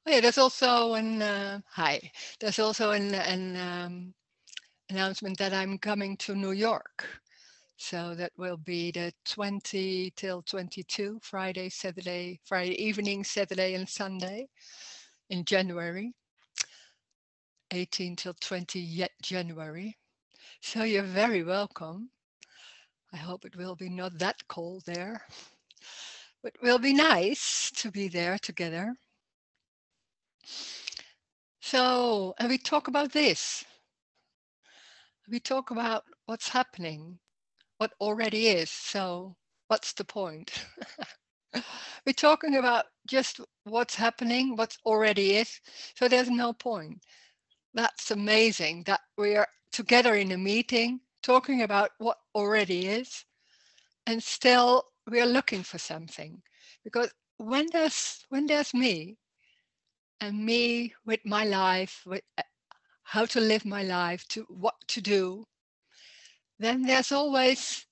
Oh yeah, there's also an hi. There's also an announcement that I'm coming to New York. So that will be the 20 till 22, Friday, Saturday, Friday evening, Saturday and Sunday in January, 18 till 20 yet January. So you're very welcome. I hope it will be not that cold there, but it will be nice to be there together. So, and we talk about this. We talk about what's happening, what already is. So, what's the point? We're talking about just what's happening, what already is. So, there's no point. That's amazing that we are together in a meeting talking about what already is, and still we are looking for something. Because when there's me and me with my life, with how to live my life, to what to do, then there's always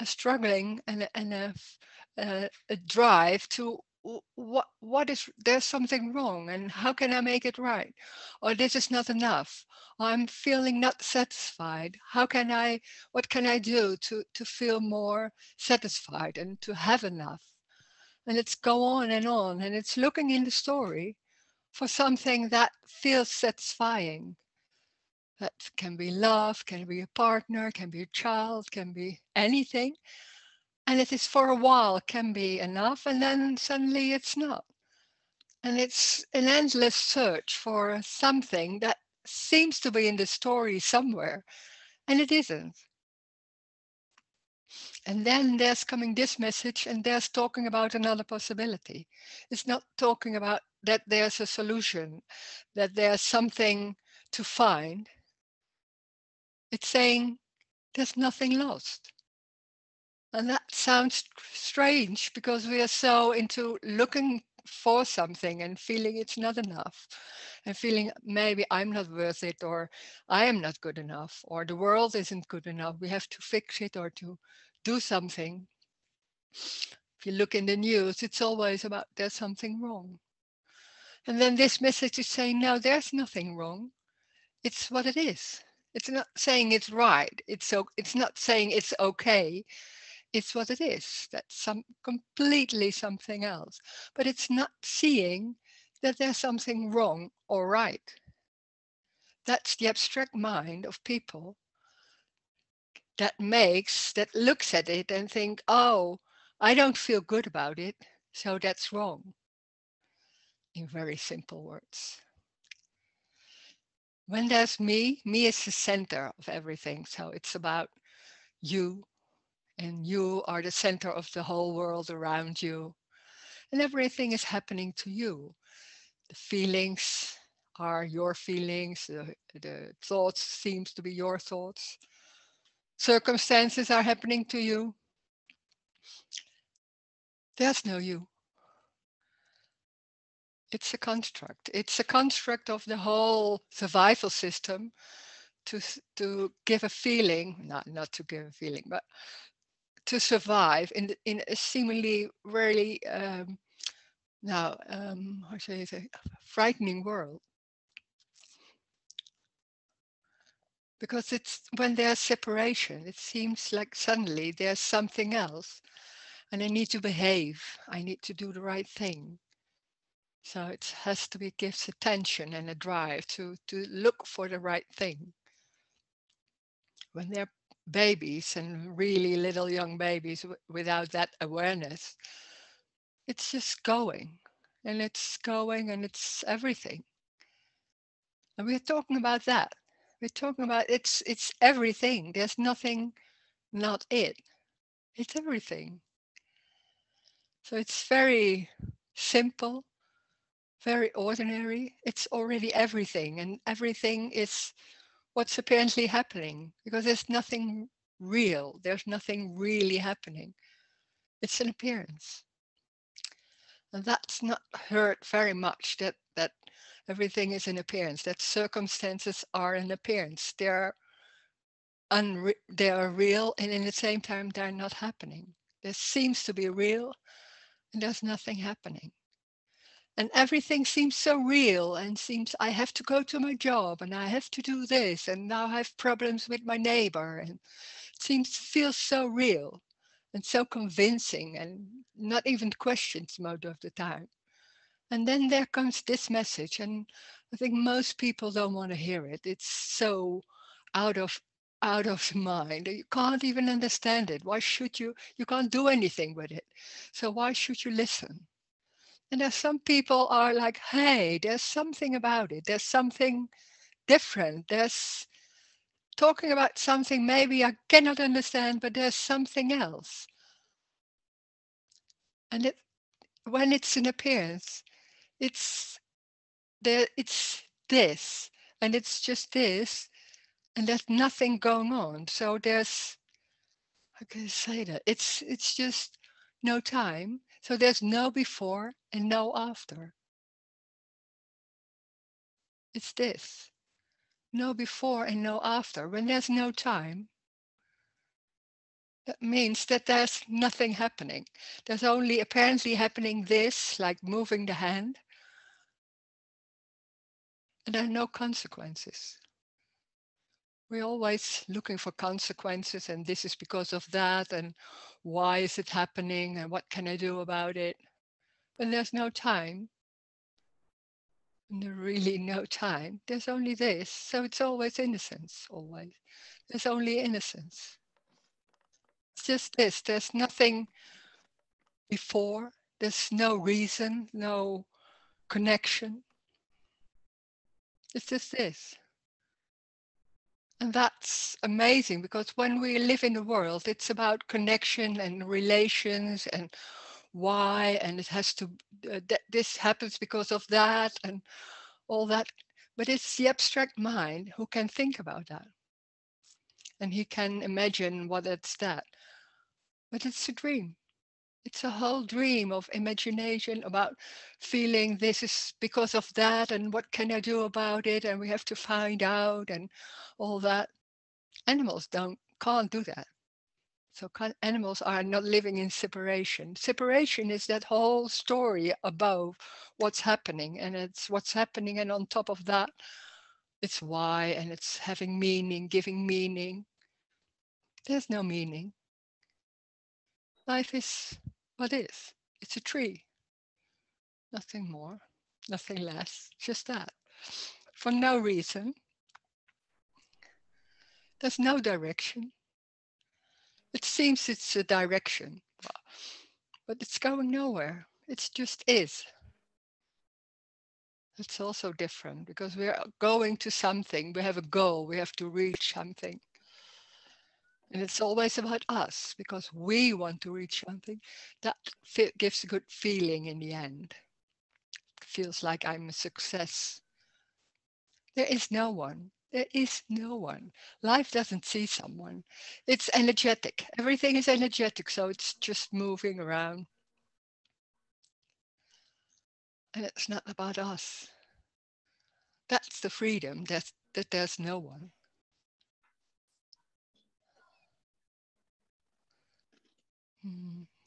a struggling and a drive to what is there's something wrong and how can I make it right, or this is not enough, I'm feeling not satisfied, how can I what can I do to feel more satisfied and to have enough, and it's go on and it's looking in the story for something that feels satisfying. That can be love, can be a partner, can be a child, can be anything. And it is for a while can be enough, and then suddenly it's not. And it's an endless search for something that seems to be in the story somewhere, and it isn't. And then there's coming this message, and there's talking about another possibility. It's not talking about that there's a solution, that there's something to find. It's saying there's nothing lost. And that sounds strange because we are so into looking for something and feeling it's not enough and feeling maybe I'm not worth it, or I am not good enough, or the world isn't good enough. We have to fix it or to do something. If you look in the news, it's always about there's something wrong. And then this message is saying, no, there's nothing wrong. It's what it is. It's not saying it's right. It's not saying it's okay. It's what it is. That's some completely something else. But it's not seeing that there's something wrong or right. That's the abstract mind of people that looks at it and think, oh, I don't feel good about it, so that's wrong. In very simple words. When there's me is the center of everything. So it's about you, and you are the center of the whole world around you. And everything is happening to you. The feelings are your feelings, the thoughts seems to be your thoughts. Circumstances are happening to you. There's no you. It's a construct. It's a construct of the whole survival system to give a feeling, not to give a feeling, but to survive in a seemingly really how should I say, frightening world. Because it's when there's separation, it seems like suddenly there's something else, and I need to behave. I need to do the right thing. So it has to be gives attention and a drive to look for the right thing. When they're babies and really little young babies without that awareness, it's just going and it's everything. And we're talking about that. We're talking about it's everything. There's nothing not it. It's everything. So it's very simple, very ordinary. It's already everything, and everything is what's apparently happening because there's nothing real. There's nothing really happening. It's an appearance. And that's not heard very much that everything is an appearance, that circumstances are an appearance. They are real, and in the same time, they're not happening. There seems to be real, and there's nothing happening. And everything seems so real and seems I have to go to my job and I have to do this and now I have problems with my neighbor and it feels so real and so convincing and not even questions most of the time. And then there comes this message, and I think most people don't want to hear it. It's so out of out of the mind. You can't even understand it. Why should you? You can't do anything with it. So why should you listen? And there's some people are like, hey, there's something about it. There's something different. There's talking about something maybe I cannot understand, but there's something else. And when it's an appearance, it's it's this, and it's just this, and there's nothing going on. So there's, how can I say that? It's just no time. So there's no before and no after. It's this. No before and no after. When there's no time, that means that there's nothing happening. There's only apparently happening this, like moving the hand, and there are no consequences. We're always looking for consequences, and this is because of that, and why is it happening, and what can I do about it? When there's no time, and there's really no time, there's only this. So it's always innocence, always. There's only innocence. It's just this. There's nothing before, there's no reason, no connection. It's just this. And that's amazing because when we live in the world, it's about connection and relations and why, and it has to, this happens because of that and all that. But it's the abstract mind who can think about that. And he can imagine what it's that. But it's a dream. It's a whole dream of imagination about feeling this is because of that and what can I do about it and we have to find out and all that. Animals can't do that. So animals are not living in separation. Separation is that whole story above what's happening, and it's what's happening, and on top of that, it's why, and it's having meaning, giving meaning. There's no meaning. Life is what is. It's a tree. Nothing more, nothing less, just that. For no reason. There's no direction. It seems it's a direction, but it's going nowhere. It just is. It's also different because we're going to something. We have a goal. We have to reach something. And it's always about us because we want to reach something. That gives a good feeling in the end. It feels like I'm a success. There is no one. There is no one. Life doesn't see someone. It's energetic. Everything is energetic. So it's just moving around. And it's not about us. That's the freedom that there's no one.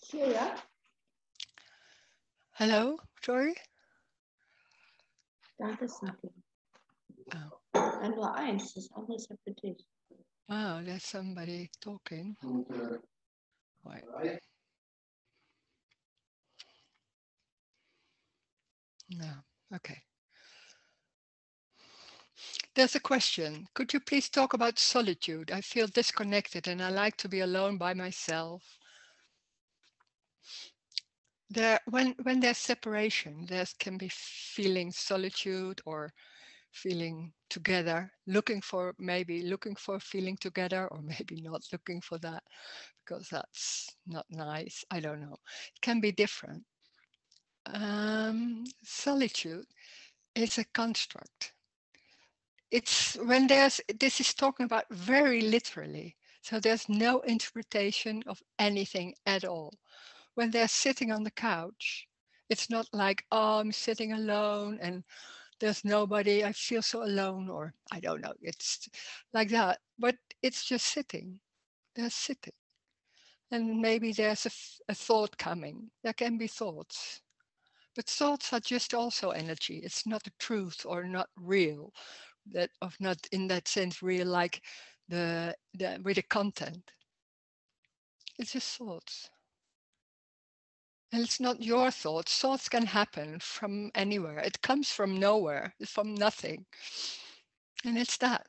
Sheila, Hello, sorry? da ist something. Oh. Nur eins, das andere ist ja für dich. Wow, there's somebody talking. Right. No, okay. There's a question. Could you please talk about solitude? I feel disconnected and I like to be alone by myself. When there's separation, there can be feeling solitude or feeling together, looking for feeling together, or maybe not looking for that because that's not nice. I don't know. It can be different. Solitude is a construct. It's when this is talking about very literally. So there's no interpretation of anything at all. When they're sitting on the couch, it's not like, oh, I'm sitting alone and there's nobody, I feel so alone, or I don't know, it's like that. But it's just sitting. They're sitting. And maybe there's a thought coming. There can be thoughts. But thoughts are just also energy. It's not a truth or not real, that of not in that sense real like the with the content. It's just thoughts. And it's not your thoughts. Thoughts can happen from anywhere. It comes from nowhere. It's from nothing. And it's that.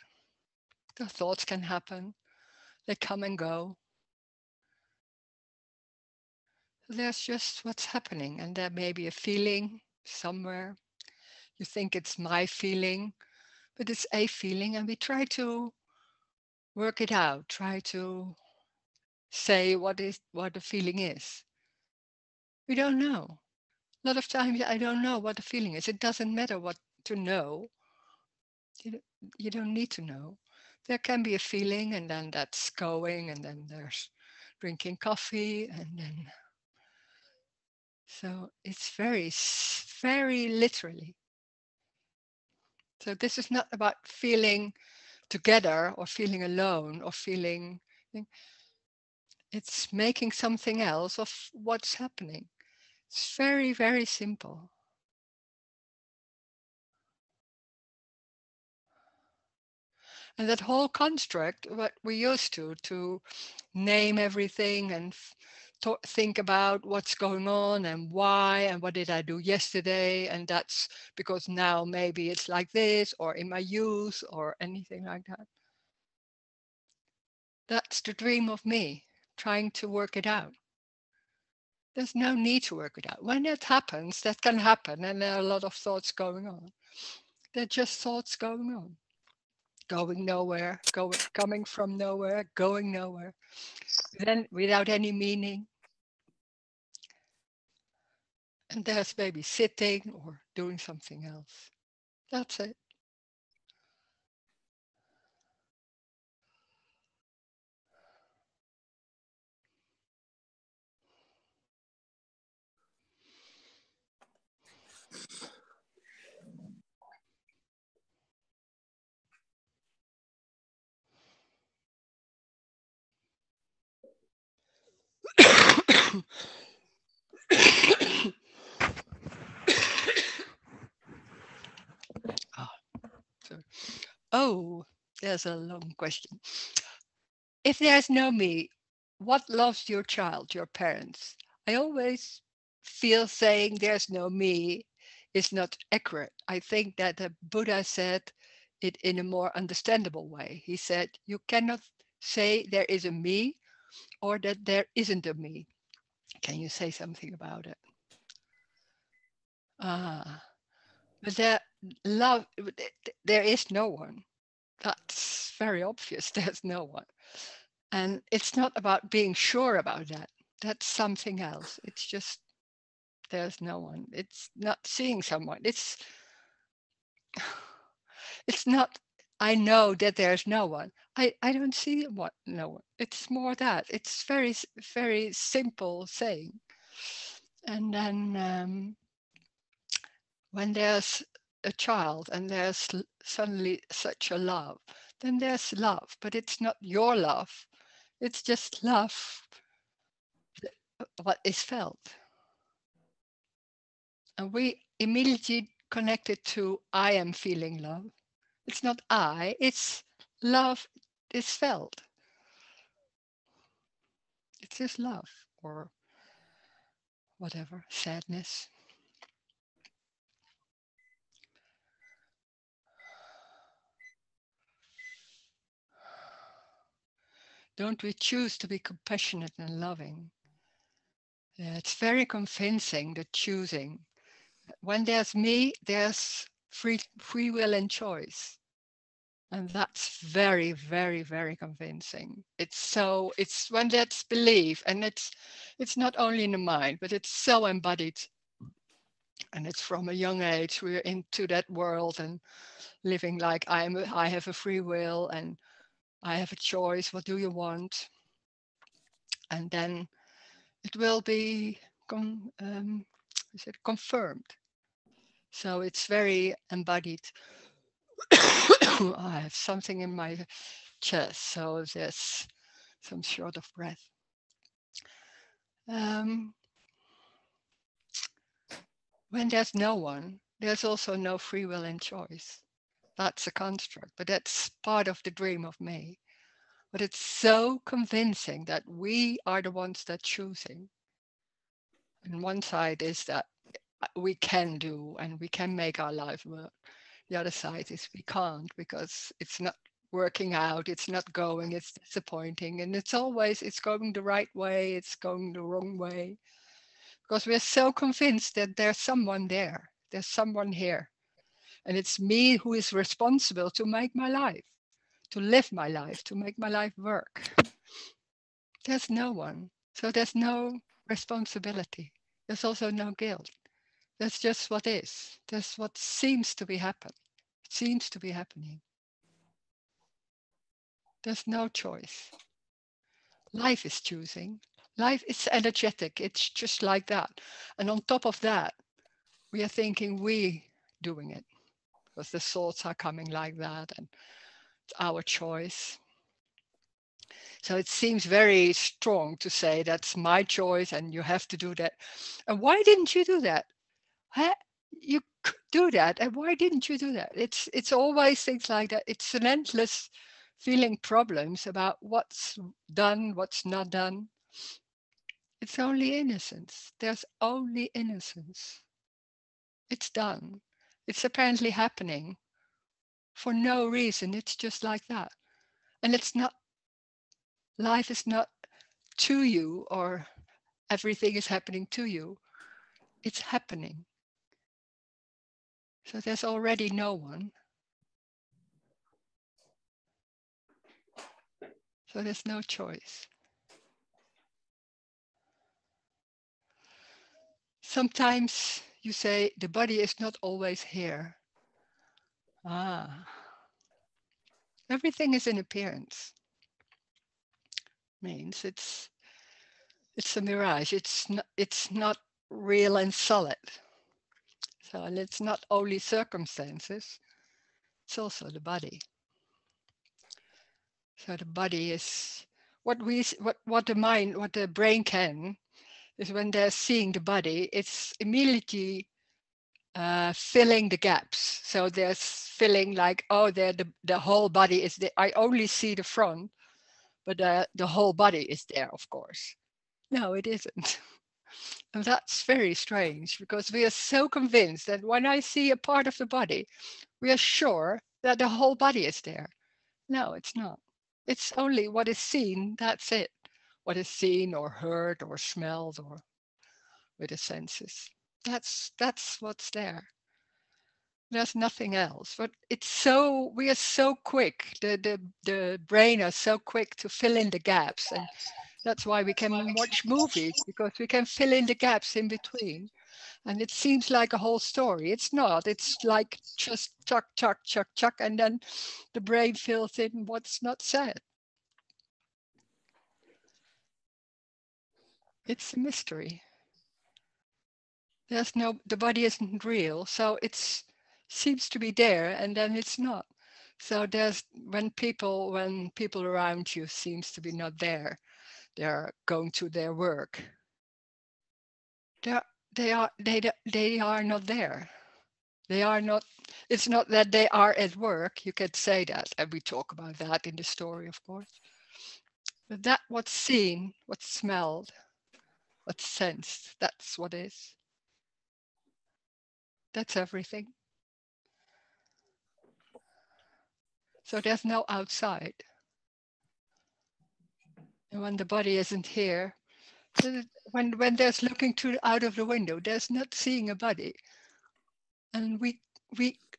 The thoughts can happen. They come and go. There's just what's happening. And there may be a feeling somewhere. You think it's my feeling, but it's a feeling. And we try to work it out, try to say what the feeling is. We don't know. A lot of times I don't know what the feeling is. It doesn't matter what to know. You, don't- you don't need to know. There can be a feeling, and then that's going, and then there's drinking coffee, and then so it's very literally. So this is not about feeling together or feeling alone or feeling. It's making something else of what's happening. It's very simple. And that whole construct, what we used to name everything and think about what's going on and why and what did I do yesterday, and that's because now maybe it's like this or in my youth or anything like that. That's the dream of me, trying to work it out. There's no need to work it out. When it happens, that can happen, and there are a lot of thoughts going on. They're just thoughts going nowhere, coming from nowhere, going nowhere, then without any meaning. And there's maybe sitting or doing something else. That's it. oh, sorry. Oh, there's a long question. If there's no me, what loves your child, your parents? I always feel saying there's no me is not accurate. I think that the Buddha said it in a more understandable way. He said, you cannot say there is a me or that there isn't a me. Can you say something about it? Ah, but there is no one. That's very obvious. There's no one. And it's not about being sure about that. That's something else. It's just there's no one. It's not seeing someone. It's not I know that there's no one. I don't see what no one. It's more that. It's very simple saying. And then when there's a child and there's suddenly such a love, then there's love, but it's not your love. It's just love, what is felt. And we immediately connect it to I am feeling love. It's not I, it's love is felt. It's just love or whatever, sadness. Don't we choose to be compassionate and loving? Yeah, it's very convincing, the choosing. When there's me, there's free will and choice. And that's very convincing. It's when that's belief, and it's not only in the mind, but it's so embodied. And it's from a young age, we're into that world and living like I have a free will and I have a choice. What do you want? And then it will be confirmed. So it's very embodied. I have something in my chest, so there's some sort of breath. Um, When there's no one, there's also no free will and choice. That's a construct, but that's part of the dream of me. But it's so convincing that we are the ones that choosing. And one side is that we can do and we can make our life work. The other side is we can't because it's not working out, it's not going, it's disappointing, and it's going the right way, it's going the wrong way. Because we're so convinced that there's someone there, there's someone here. And it's me who is responsible to make my life, to live my life, to make my life work. There's no one. So there's no responsibility. There's also no guilt. That's just what is. That's what seems to be happening. Seems to be happening. There's no choice. Life is choosing. Life is energetic. It's just like that. And on top of that, we are thinking we doing it because the thoughts are coming like that and it's our choice. So it seems very strong to say that's my choice and you have to do that. And why didn't you do that? Huh? You could do that, and why didn't you do that? It's always things like that. It's an endless feeling problems about what's done, what's not done. It's only innocence. There's only innocence. It's done. It's apparently happening for no reason. It's just like that. And it's not, life is not to you or everything is happening to you. It's happening. So there's already no one. So there's no choice. Sometimes you say the body is not always here. Ah, everything is in appearance. Means it's a mirage. It's not real and solid. So and it's not only circumstances. It's also the body. So the body is what the mind, what the brain can is when they're seeing the body, it's immediately filling the gaps. So there's filling like, oh, there the whole body is there. I only see the front, but the whole body is there, of course. No, it isn't. And that's very strange because we are so convinced that when I see a part of the body, we are sure that the whole body is there. No, it's not. It's only what is seen, that's it. What is seen or heard or smelled or with the senses. That's what's there. There's nothing else. But it's so we are so quick. The brain is so quick to fill in the gaps, and that's why we can watch movies because we can fill in the gaps in between. And it seems like a whole story. It's not. It's like just chuck, chuck, chuck, chuck, and then the brain fills in what's not said. It's a mystery. There's no. The body isn't real, so it's seems to be there, and then it's not. So there's when people around you seems to be not there, they're going to their work. They're, they are not there. They are not. It's not that they are at work. You could say that, and we talk about that in the story, of course. But that what's seen, what's smelled, what's sensed, that's what is. That's everything. So there's no outside. And when the body isn't here, when there's looking out of the window, there's not seeing a body, and we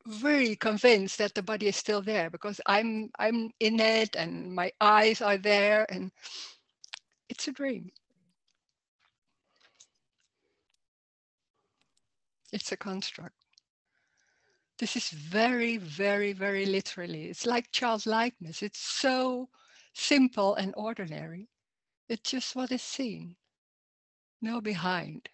very convinced that the body is still there because I'm in it and my eyes are there, and it's a dream. It's a construct. This is very, very, very literally. It's like childlikeness. It's so simple and ordinary. It's just what is seen, no behind.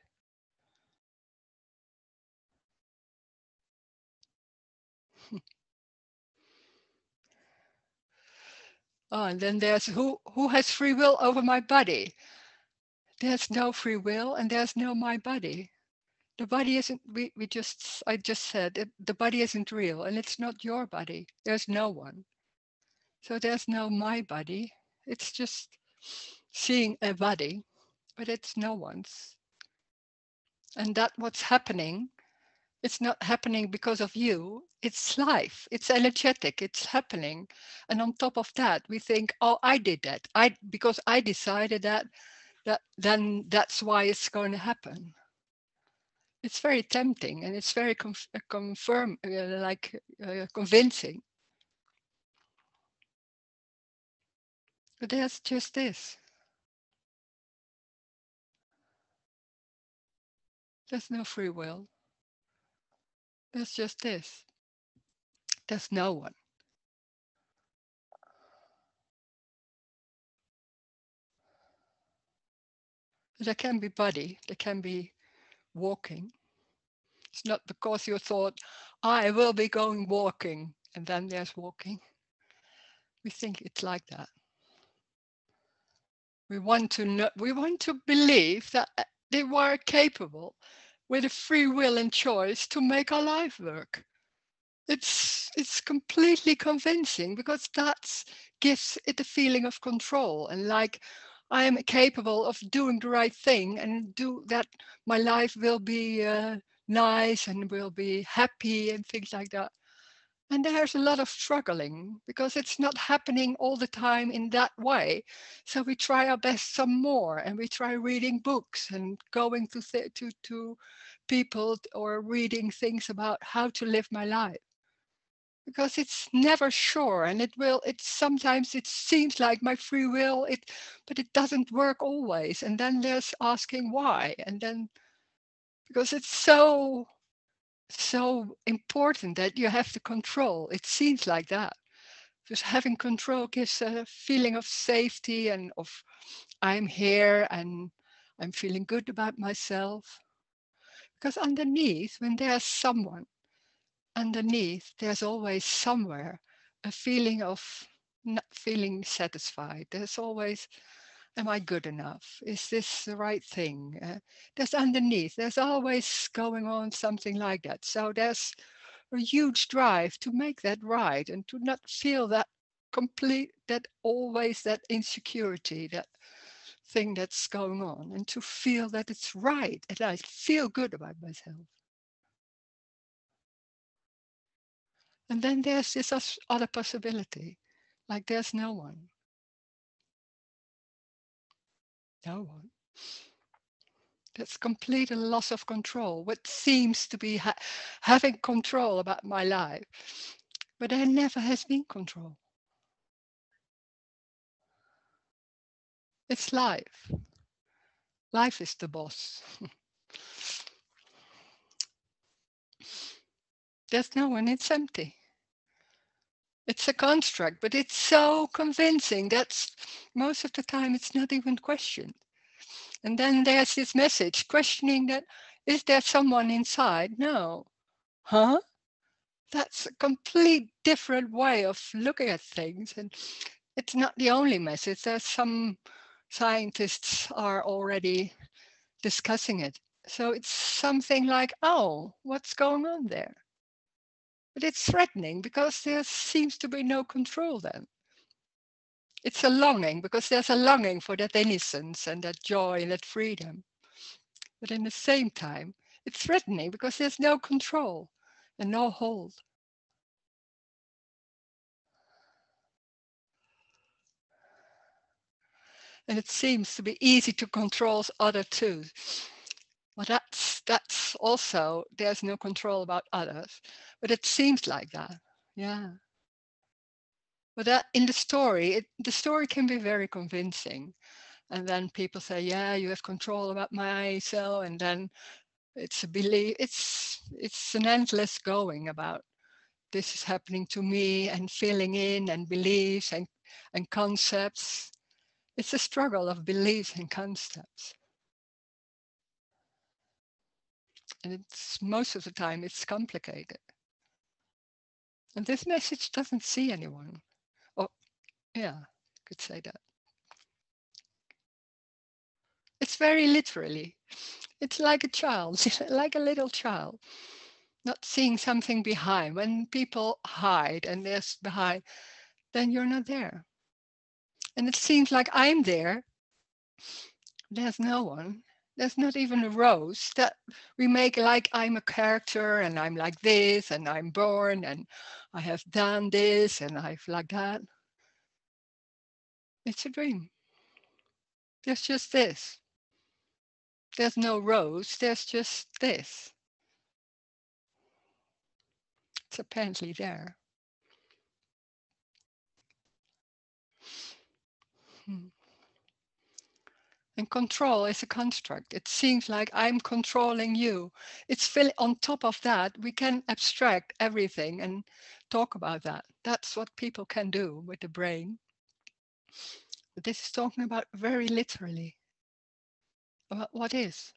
Oh, and then there's who has free will over my body. There's no free will and there's no my body. The body isn't, I just said, the body isn't real and it's not your body. There's no one. So there's no my body. It's just seeing a body, but it's no one's. And that what's happening, it's not happening because of you. It's life. It's energetic. It's happening. And on top of that, we think, oh, I did that. Because I decided that then that's why it's going to happen. It's very tempting and it's very convincing. But there's just this. There's no free will. There's just this. There's no one. There can be body, there can be walking. It's not because you thought, I will be going walking, and then there's walking. We think it's like that. We want to know, we want to believe that they were capable with a free will and choice to make our life work. It's completely convincing because that gives it a feeling of control and like I am capable of doing the right thing and do that my life will be nice and will be happy and things like that. And there's a lot of struggling because it's not happening all the time in that way. So we try our best some more and we try reading books and going to people or reading things about how to live my life because it's never sure and it sometimes it seems like my free will but it doesn't work always and then there's asking why and then because it's so important that you have the control. It seems like that because having control gives a feeling of safety and of I'm here and I'm feeling good about myself because underneath when there's someone underneath, there's always somewhere a feeling of not feeling satisfied. There's always, am I good enough? Is this the right thing? There's underneath, there's always going on something like that. So there's a huge drive to make that right and to not feel that that always that insecurity, that thing that's going on, and to feel that it's right and I feel good about myself. And then there's this other possibility, like there's no one, no one. That's complete loss of control. What seems to be having control about my life, but there never has been control. It's life. Life is the boss. There's no one. It's empty. It's a construct, but it's so convincing. That's most of the time it's not even questioned. And then there's this message questioning that, is there someone inside? No. Huh? That's a complete different way of looking at things. And it's not the only message. There's some scientists are already discussing it. So it's something like, oh, what's going on there? But it's threatening because there seems to be no control then. It's a longing because there's a longing for that innocence and that joy and that freedom. But in the same time, it's threatening because there's no control and no hold. And it seems to be easy to control other too. Well, that's also there's no control about others, but it seems like that. Yeah. But that in the story can be very convincing, and then people say, "Yeah, you have control about myself," and then it's a belief. It's an endless going about this is happening to me and filling in and beliefs and concepts. It's a struggle of beliefs and concepts. And it's most of the time it's complicated. And this message doesn't see anyone. Oh, yeah, could say that. It's very literally. It's like a child, like a little child, not seeing something behind. When people hide and there's behind, then you're not there. And it seems like I'm there. There's no one. There's not even a rose that we make like I'm a character and I'm like this and I'm born and I have done this and I've like that. It's a dream. There's just this. There's no rose. There's just this. It's apparently there. Hmm. And control is a construct. It seems like I'm controlling you. It's on top of that, we can abstract everything and talk about that. That's what people can do with the brain. But this is talking about very literally about what is.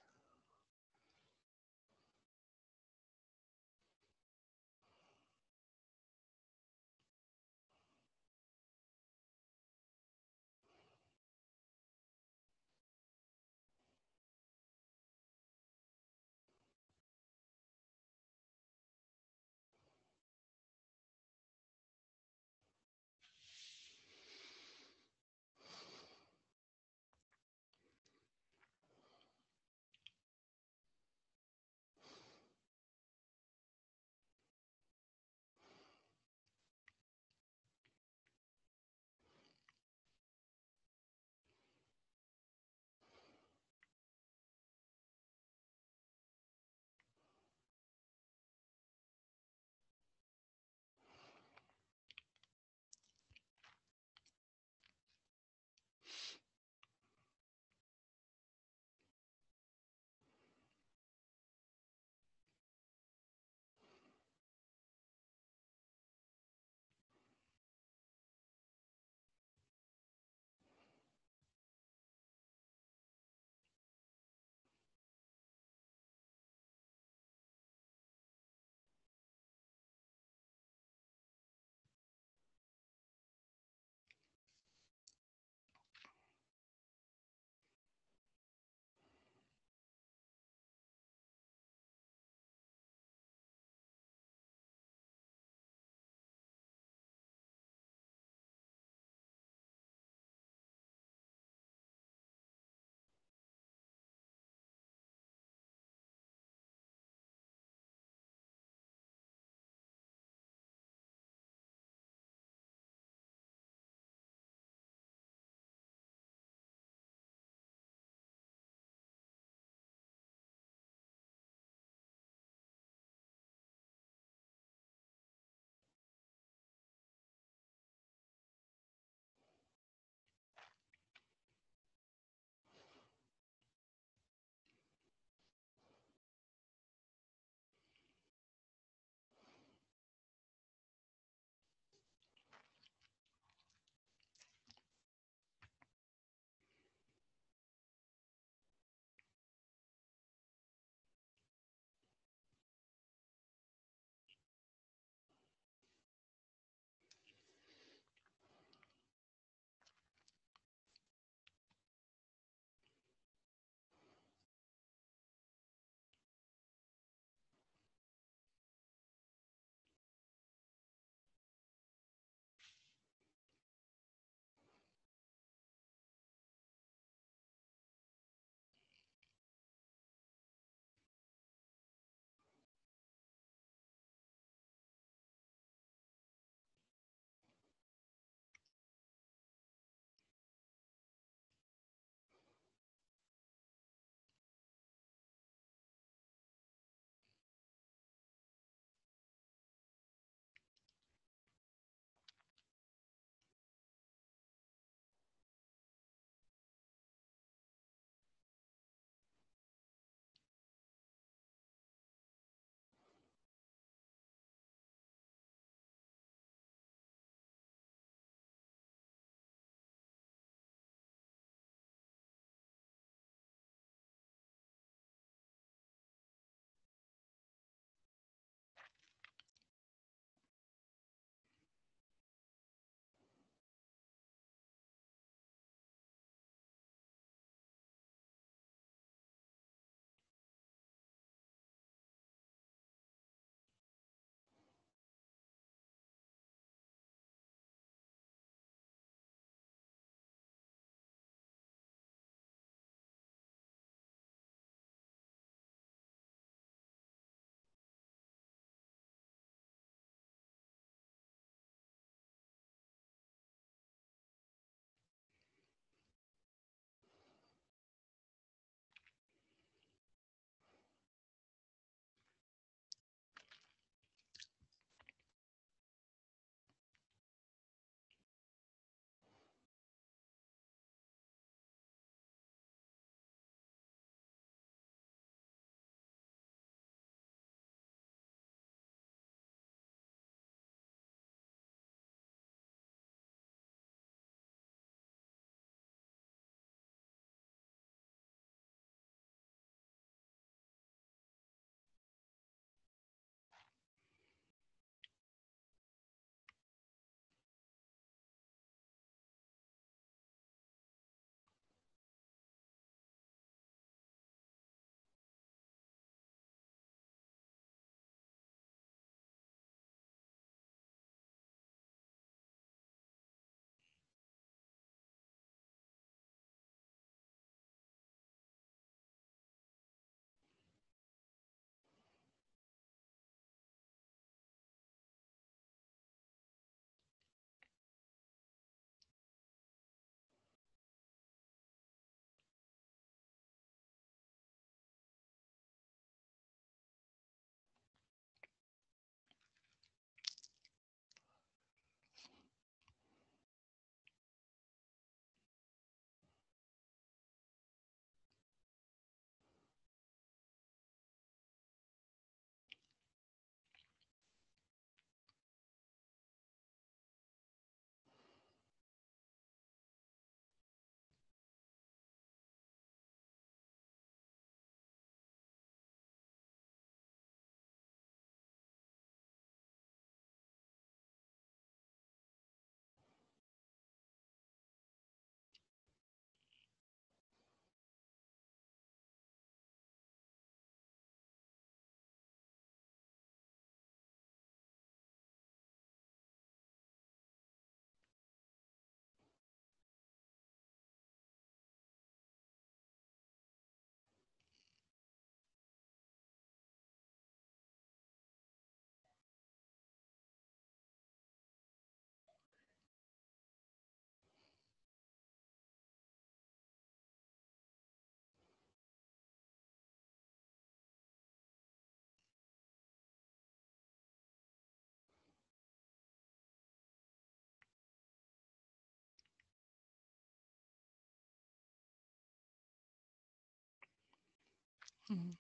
Hmm.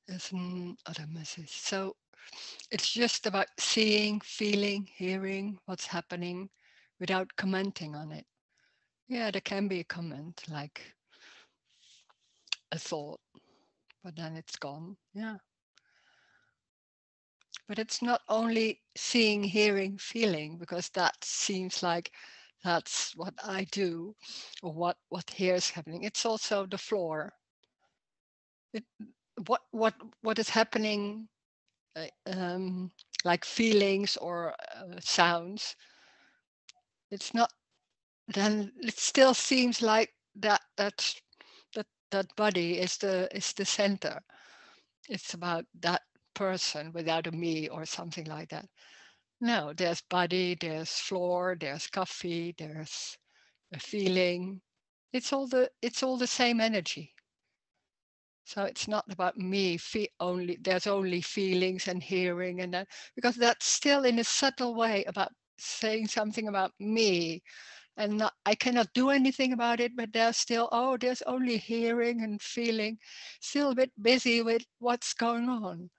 There's another message. So it's just about seeing, feeling, hearing what's happening without commenting on it. Yeah, there can be a comment like a thought, but then it's gone. Yeah. But it's not only seeing, hearing, feeling, because that seems like that's what I do or what here is happening. It's also the floor. It, what is happening, uh, um, like feelings or sounds. It's not. Then it still seems like that body is the center. It's about that person without a me or something like that. No, there's body, there's floor, there's coffee, there's a feeling. It's all the same energy. So it's not about me only. There's only feelings and hearing and that, because that's still in a subtle way about saying something about me, and not, I cannot do anything about it. But there's still, oh, there's only hearing and feeling, still a bit busy with what's going on,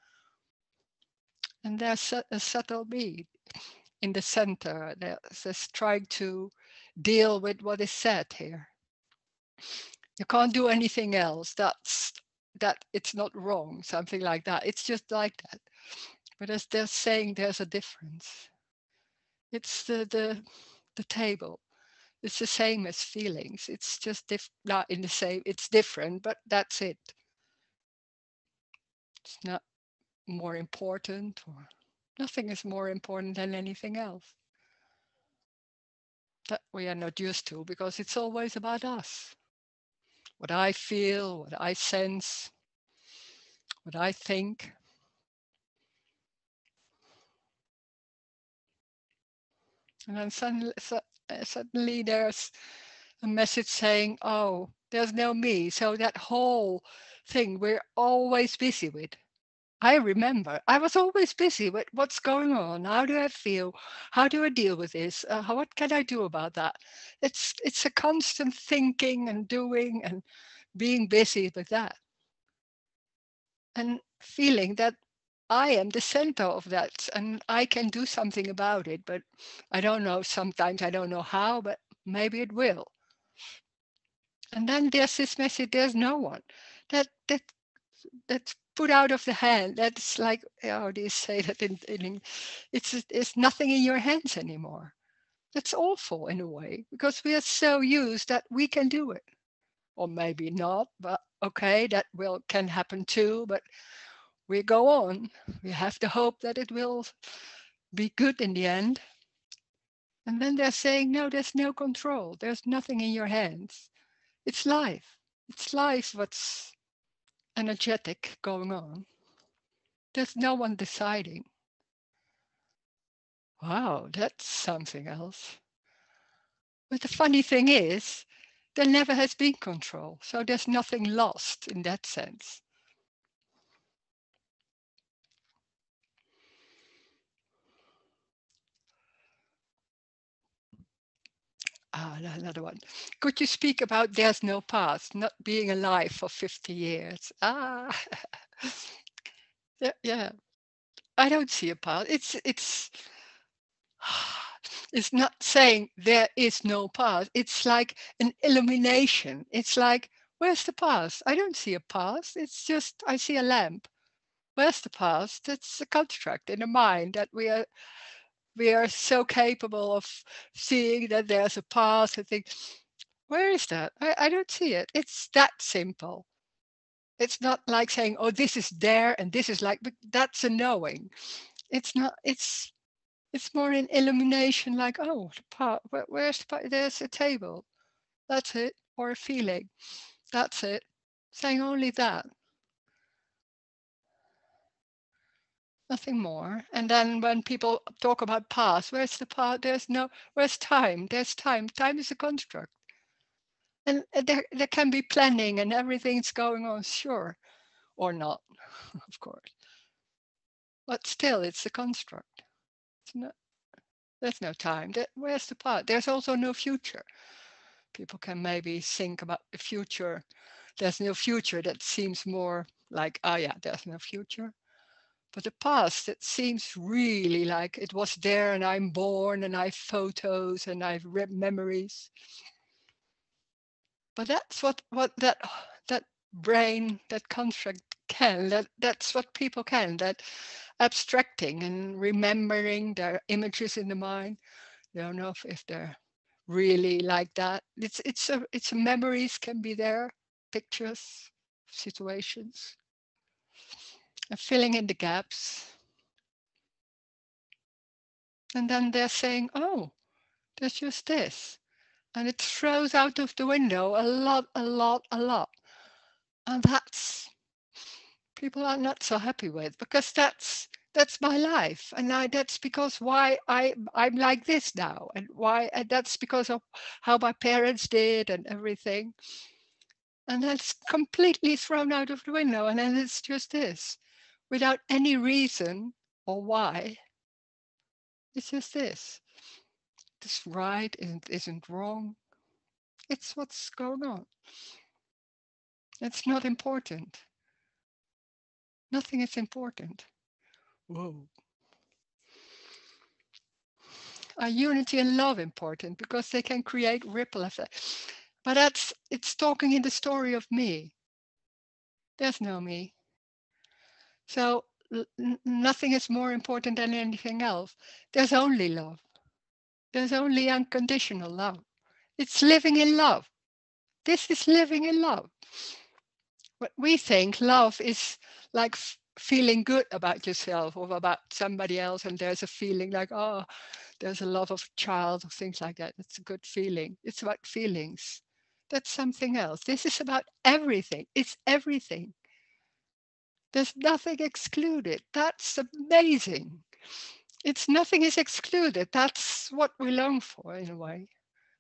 and there's a subtle beat in the center that's trying to deal with what is said here. You can't do anything else. That it's not wrong, something like that. It's just like that. But as they're saying, there's a difference. It's the table. It's the same as feelings. It's just not in the same. It's different, but that's it. It's not more important, or nothing is more important than anything else. That we are not used to, because it's always about us. What I feel, what I sense, what I think. And then suddenly there's a message saying, oh, there's no me. So that whole thing we're always busy with. I remember I was always busy with what's going on. How do I feel? How do I deal with this? What can I do about that? It's a constant thinking and doing and being busy with that, and feeling that I am the center of that and I can do something about it. But I don't know. Sometimes I don't know how, but maybe it will. And then there's this message: there's no one. That that's put out of the hand. That's like, how do you say that it's nothing in your hands anymore. That's awful in a way, because we are so used that we can do it. Or maybe not, but okay, that will can happen too. But we go on. We have to hope that it will be good in the end. And then they're saying, no, there's no control. There's nothing in your hands. It's life. It's life what's energetic going on. There's no one deciding. Wow, that's something else. But the funny thing is, there never has been control. So there's nothing lost in that sense. Ah, another one. Could you speak about there's no past, not being alive for 50 years? Ah, yeah, yeah. I don't see a past. It's not saying there is no past. It's like an illumination. It's like, where's the past? I don't see a past. It's just, I see a lamp. Where's the past? It's a construct in the mind that we are so capable of seeing that there's a past and think, where is that? I don't see it. It's that simple. It's not like saying, oh, this is there and this is like, but that's a knowing. It's not, it's more an illumination, like, oh, the part, where's the part? There's a table. That's it. Or a feeling. That's it. Saying only that, nothing more. And then when people talk about past, where's the past? There's no, where's time? There's time. Time is a construct. And there can be planning and everything's going on, sure, or not, of course. But still, it's a construct. It's not, there's no time. Where's the past? There's also no future. People can maybe think about the future There's no future. That seems more like, oh yeah, there's no future. But the past, it seems really like it was there, and I'm born, and I have photos, and I have memories. But that's what that brain, that construct can. That's what people can. That abstracting and remembering their images in the mind. I don't know if they're really like that. It's memories can be there, pictures, situations, and filling in the gaps. And then they're saying, oh, there's just this. And it throws out of the window a lot, a lot, a lot. And that's people are not so happy with, because that's my life, and that's because why I'm like this now, and why, and that's because of how my parents did and everything. And that's completely thrown out of the window, and then it's just this, without any reason or why. It's just this. This right isn't wrong. It's what's going on. It's not important. Nothing is important. Whoa. Are unity and love important because they can create ripple effects? But it's talking in the story of me. There's no me. So nothing is more important than anything else. There's only love. There's only unconditional love. It's living in love. This is living in love. What we think love is like feeling good about yourself or about somebody else, and there's a feeling like, oh, there's a love of a child or things like that. It's a good feeling. It's about feelings. That's something else. This is about everything. It's everything. There's nothing excluded. That's amazing. It's nothing is excluded. That's what we long for in a way.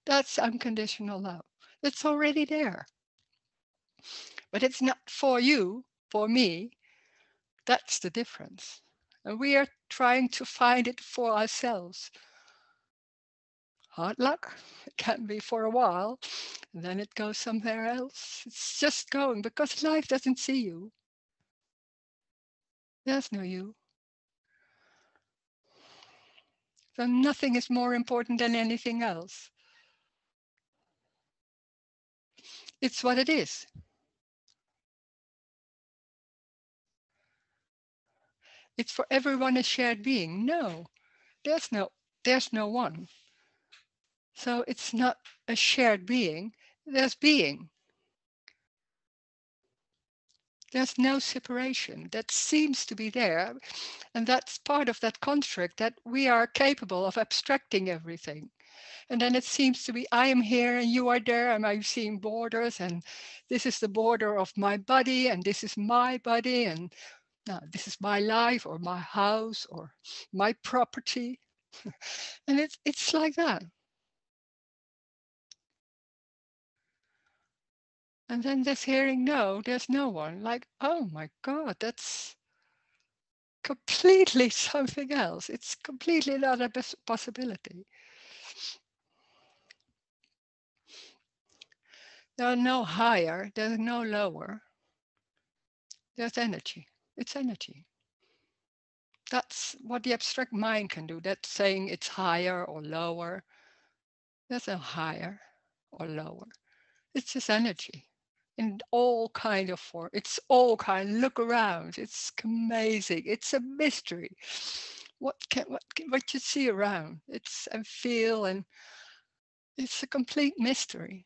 That's unconditional love. It's already there. But it's not for you, for me. That's the difference. And we are trying to find it for ourselves. Hard luck. It can be for a while, and then it goes somewhere else. It's just going because life doesn't see you. There's no you. So nothing is more important than anything else. It's what it is. It's for everyone a shared being. No, there's no there's no one. So it's not a shared being. There's being. There's no separation. That seems to be there. And that's part of that construct that we are capable of abstracting everything. And then it seems to be, I am here and you are there, and I'm seeing borders, and this is the border of my body, and this is my body, and no, this is my life or my house or my property. And it's like that. And then this hearing, no, there's no one. Like, oh my God, that's completely something else. It's completely another possibility. There's no higher, there's no lower. There's energy. It's energy. That's what the abstract mind can do. That's saying it's higher or lower. There's no higher or lower. It's just energy in all kind of form. It's all kind. Look around. It's amazing. It's a mystery. What you see around? It's and feel, and it's a complete mystery.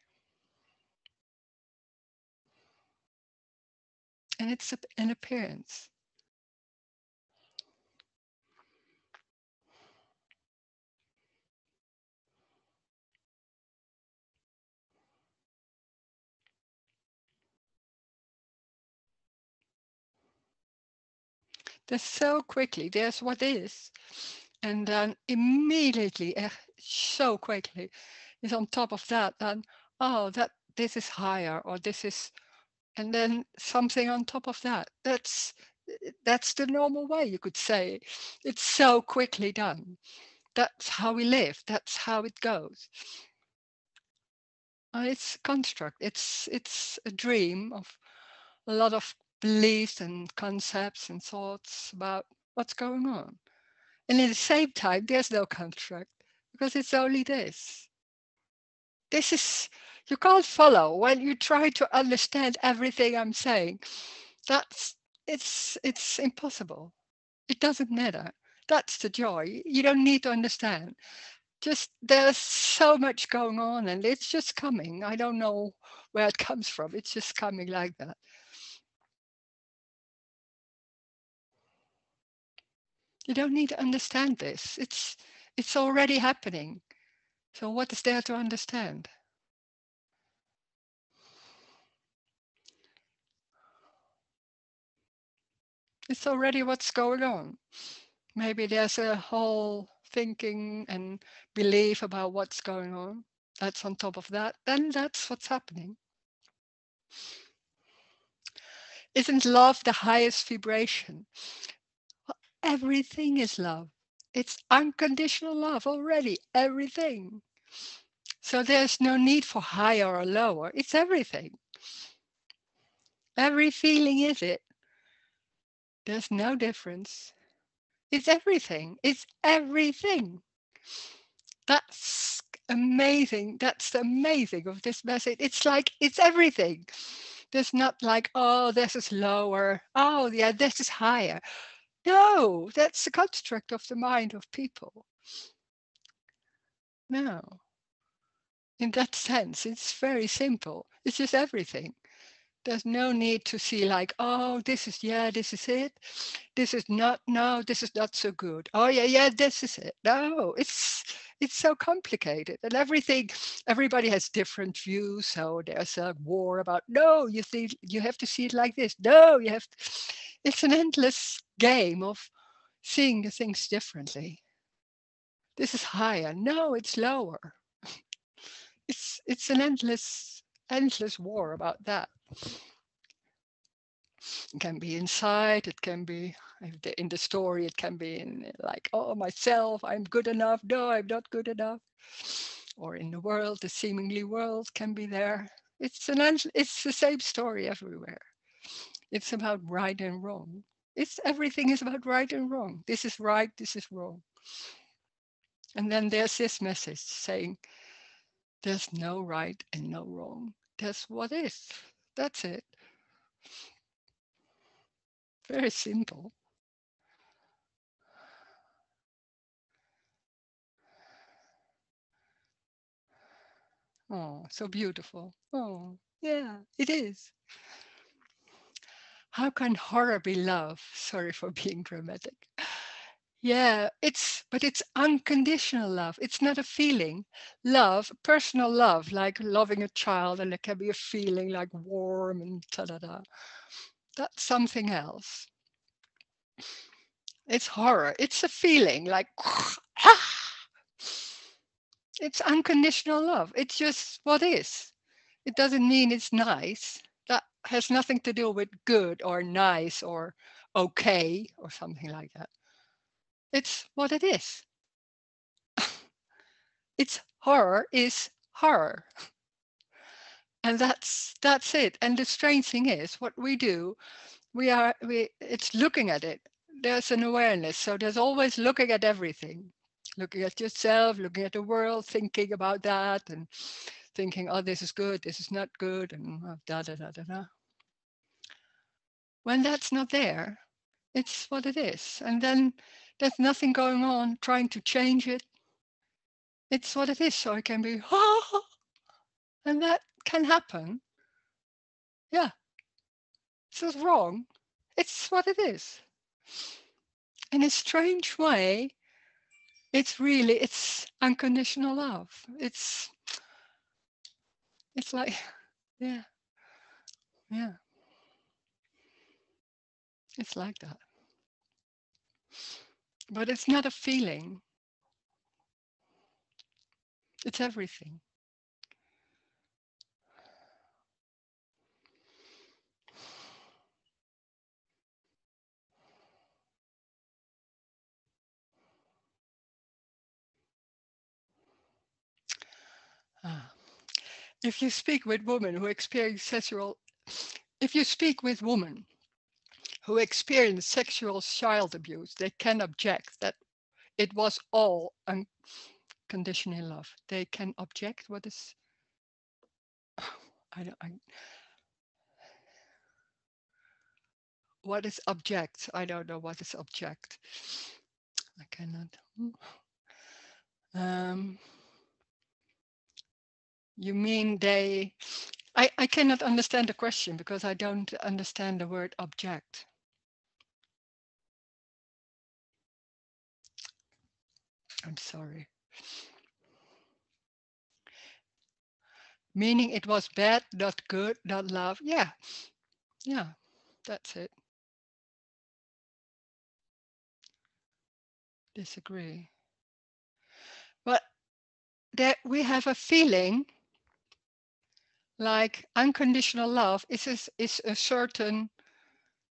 And it's an appearance. There's so quickly. There's what is, and then immediately, so quickly, is on top of that. And oh, that this is higher, or this is, and then something on top of that. That's the normal way, you could say. It's so quickly done. That's how we live. That's how it goes. It's a construct. It's a dream of a lot of beliefs and concepts and thoughts about what's going on. And at the same time, there's no construct because it's only this. This is, you can't follow when you try to understand everything I'm saying. That's, it's impossible. It doesn't matter. That's the joy. You don't need to understand. Just there's so much going on and it's just coming. I don't know where it comes from. It's just coming like that. You don't need to understand this. It's already happening. So what is there to understand? It's already what's going on. Maybe there's a whole thinking and belief about what's going on. That's on top of that. Then that's what's happening. Isn't love the highest vibration? Well, everything is love. It's unconditional love already. Everything. So there's no need for higher or lower. It's everything. Every feeling is it. There's no difference. It's everything. It's everything. That's amazing. That's the amazing of this message. It's like it's everything. There's not like, oh, this is lower. Oh, yeah, this is higher. No, that's the construct of the mind of people. No. In that sense, it's very simple. It's just everything. There's no need to see like, oh, this is, yeah, this is it. This is not, no, this is not so good. Oh, yeah, yeah, this is it. No, it's so complicated and everything, everybody has different views. So there's a war about, no, you think you have to see it like this. No, you have to, it's an endless game of seeing the things differently. This is higher. No, it's lower. It's an endless war about that. It can be inside, it can be in the story, it can be in like, oh, myself, I'm good enough. No, I'm not good enough. Or in the world, the seemingly world can be there. It's the same story everywhere. It's about right and wrong. It's everything is about right and wrong. This is right, this is wrong. And then there's this message saying there's no right and no wrong. There's what is. That's it. Very simple. Oh, so beautiful. Oh, yeah, it is. How can horror be love? Sorry for being dramatic. Yeah, but it's unconditional love. It's not a feeling. Love, personal love, like loving a child, and it can be a feeling like warm and da da da. That's something else. It's horror. It's a feeling like it's unconditional love. It's just what is. It doesn't mean it's nice. That has nothing to do with good or nice or okay or something like that. It's what it is. It's horror is horror. And that's it. And the strange thing is what we do, we it's looking at it. There's an awareness. So there's always looking at everything. Looking at yourself, looking at the world, thinking about that and thinking, oh, this is good, this is not good, and da da da da da. When that's not there, it's what it is. And then there's nothing going on trying to change it. It's what it is. So it can be, and that can happen. Yeah, it's not wrong. It's what it is. In a strange way, it's unconditional love. It's like, yeah, yeah, it's like that. But it's not a feeling. It's everything. Ah. if you speak with women who experience sexual, if you speak with women who experience sexual child abuse, they can object that it was all unconditional love. They can object. What is? I don't. What is object? I don't know what is object. I cannot. Um, you mean they? I cannot understand the question because I don't understand the word object. I'm sorry. Meaning it was bad, not good, not love. Yeah, yeah, that's it. Disagree. But that we have a feeling like unconditional love is a certain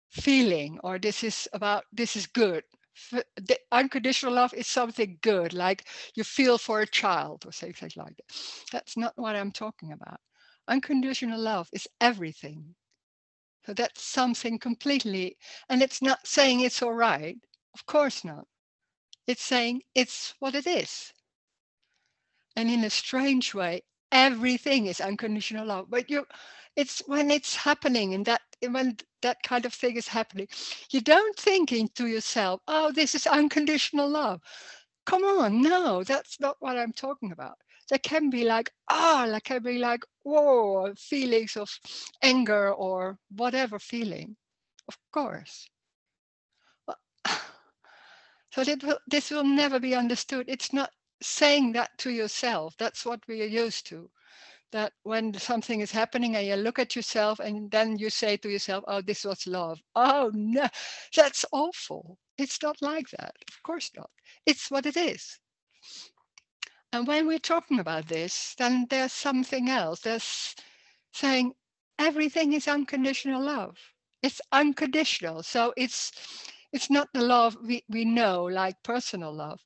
feeling, or this is good. The unconditional love is something good, like you feel for a child or something like that. That's not what I'm talking about. Unconditional love is everything. So that's something completely, and it's not saying it's all right. Of course not. It's saying it's what it is. And in a strange way, everything is unconditional love. But it's when it's happening, and that when that kind of thing is happening, you don't think into yourself, oh, this is unconditional love. Come on, no, that's not what I'm talking about. There can be like, like can be like, whoa, feelings of anger or whatever feeling. Of course. Well, so this will never be understood. It's not saying that to yourself. That's what we are used to. That when something is happening and you look at yourself and then you say to yourself, oh, this was love. Oh, no, that's awful. It's not like that. Of course not. It's what it is. And when we're talking about this, then there's something else. There's saying everything is unconditional love. It's unconditional. So it's not the love we know, like personal love,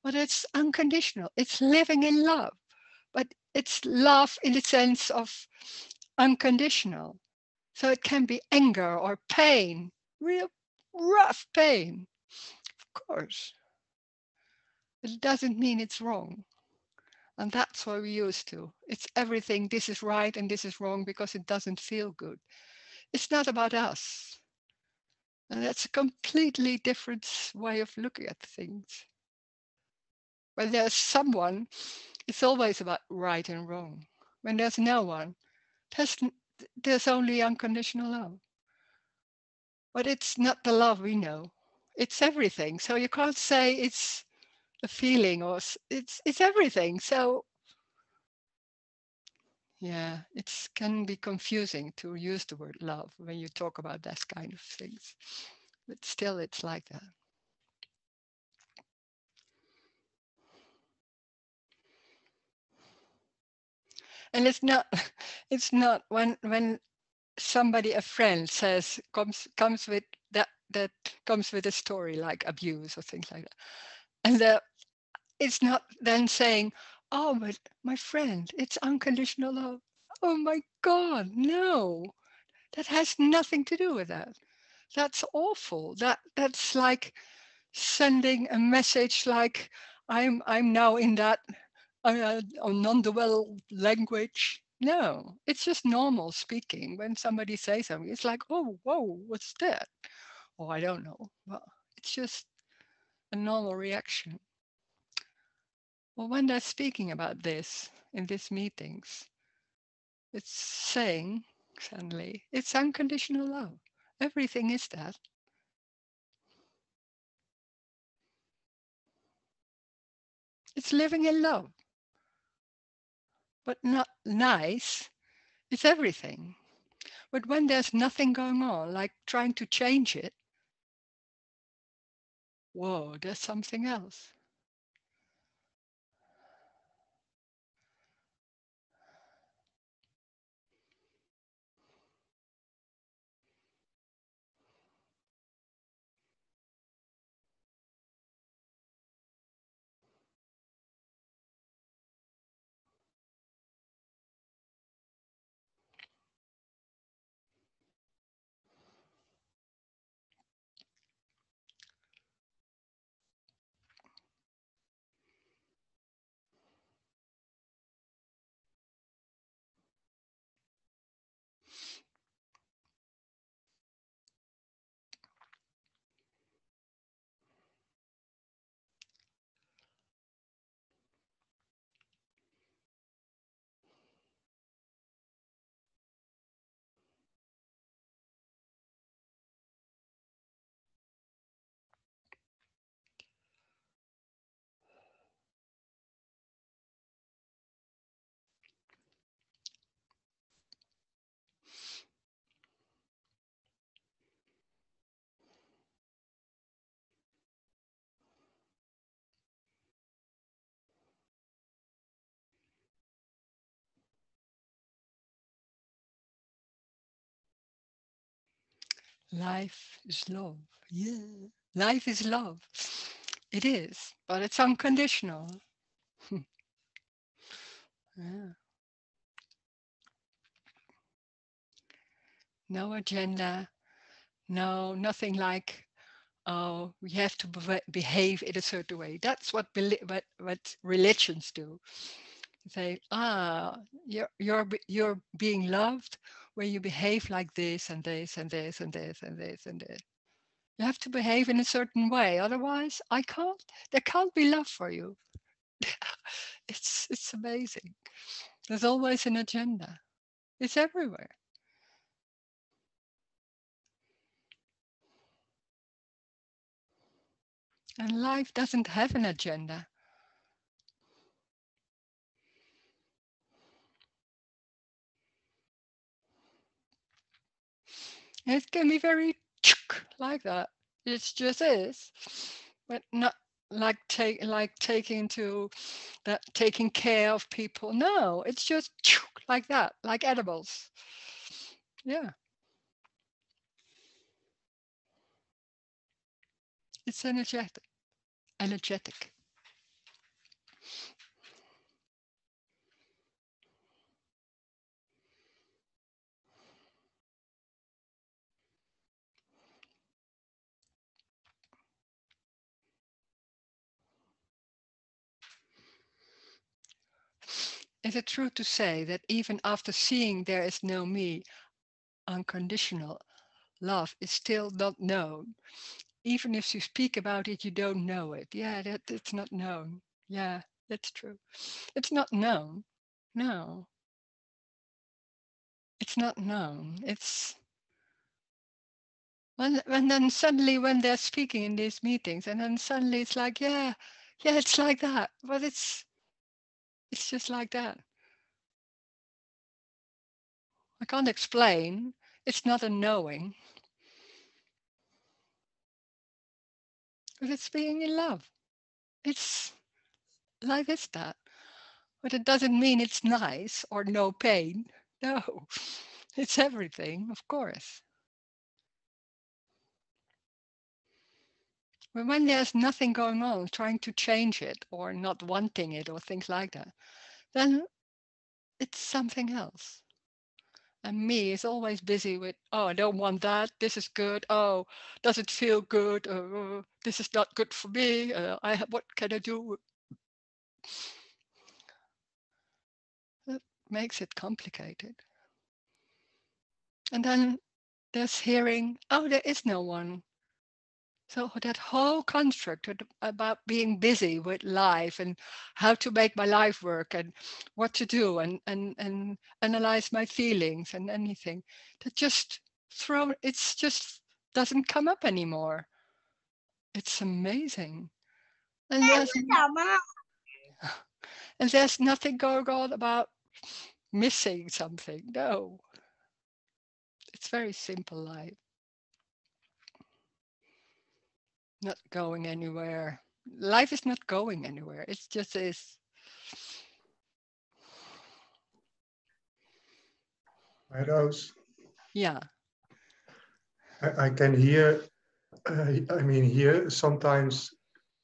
but it's unconditional. It's living in love. But it's love in the sense of unconditional. So it can be anger or pain, real rough pain, of course. It doesn't mean it's wrong. And that's what we used to. It's everything, this is right and this is wrong because it doesn't feel good. It's not about us. And that's a completely different way of looking at things. When there's someone, it's always about right and wrong. When there's no one, there's, there's only unconditional love. But it's not the love we know. It's everything. So you can't say it's a feeling or it's everything. So yeah, it can be confusing to use the word love when you talk about that kind of things. But still, it's like that. And it's not, it's not when somebody, a friend, says comes with that comes with a story like abuse or things like that, and it's not then saying, "Oh, but my friend, it's unconditional love." Oh my God, no! That has nothing to do with that. That's awful. That's like sending a message like I'm now in that non-dual language. No, it's just normal speaking. When somebody says something, it's like, oh, whoa, what's that? Oh, I don't know. Well, it's just a normal reaction. Well, when they're speaking about this in these meetings, it's saying suddenly it's unconditional love. Everything is that. It's living in love, but not nice. It's everything. But when there's nothing going on, like trying to change it, whoa, there's something else. Life is love. Yeah. Life is love. It is, but it's unconditional. Yeah. No agenda. No, nothing like, oh, we have to behave in a certain way. That's what religions do. Say, you're being loved when you behave like this and this and this and this and this and this. You have to behave in a certain way, otherwise, I can't. There can't be love for you. It's amazing. There's always an agenda. It's everywhere, and life doesn't have an agenda. It can be very like that. It just is, but not like taking to that taking care of people. No, it's just like that, like edibles. Yeah, it's energetic. Energetic. Is it true to say that even after seeing there is no me, unconditional love is still not known? Even if you speak about it, you don't know it. Yeah, that it's not known. Yeah, that's true. It's not known. No, it's not known. It's when then suddenly when they're speaking in these meetings, and then suddenly it's like, yeah, yeah, it's like that. But it's just like that. I can't explain. It's not a knowing, but it's being in love. It's life is that. But it doesn't mean it's nice or no pain. No, it's everything, of course. But when there's nothing going on, trying to change it or not wanting it or things like that, then it's something else. And me is always busy with, oh, I don't want that. This is good. Oh, does it feel good? This is not good for me. What can I do? That makes it complicated. And then there's hearing, oh, there is no one. So that whole construct about being busy with life and how to make my life work and what to do and analyze my feelings and anything, that just it's just doesn't come up anymore. It's amazing. And there's nothing going on about missing something. No, it's very simple life, not going anywhere. Life is not going anywhere. It just is. Hi, Rose. Yeah. I can hear, here sometimes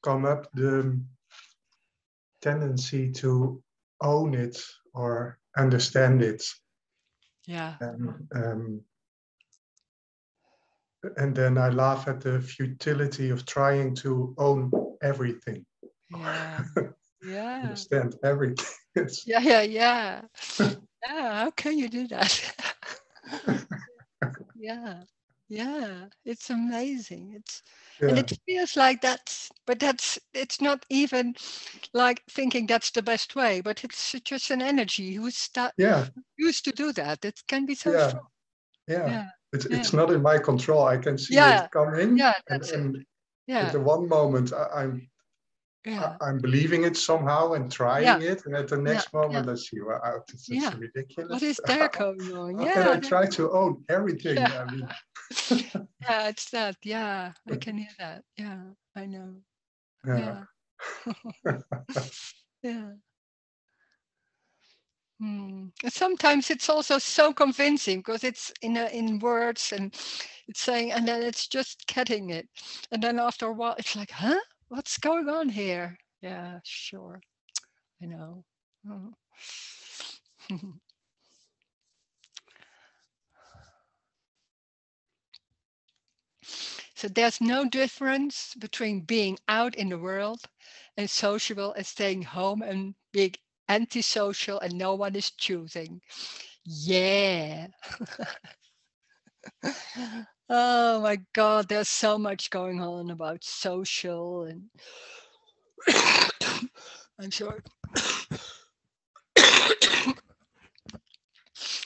come up the tendency to own it or understand it. Yeah. And then I laugh at the futility of trying to own everything, Yeah. Yeah. understand everything. Yeah. Yeah. Yeah. Yeah. How can you do that? Yeah. Yeah. It's amazing. And Yeah, it feels like it's not even like thinking that's the best way, but it's just an energy yeah, used to do that. It can be so yeah, strong. yeah. Yeah. Yeah. It's not in my control. I can see it Yeah. coming, Yeah. and That's it. at Yeah. the one moment Yeah. I'm believing it somehow and Yeah. trying it, and at the Yeah. next Yeah. moment I see, wow, it's Yeah. What ridiculous. is there going on? How can I Yeah. try to own everything? Yeah. I mean, Yeah, it's that. Yeah, I can hear that. Yeah, I know. yeah, Yeah. Yeah. And sometimes it's also so convincing because it's in words and it's saying, and then it's just getting it. And then after a while, it's like, huh? What's going on here? Yeah, sure. I know. Oh. So there's no difference between being out in the world and sociable and staying home and being antisocial and no one is choosing. Yeah. Oh my God, there's so much going on about social and I'm sorry.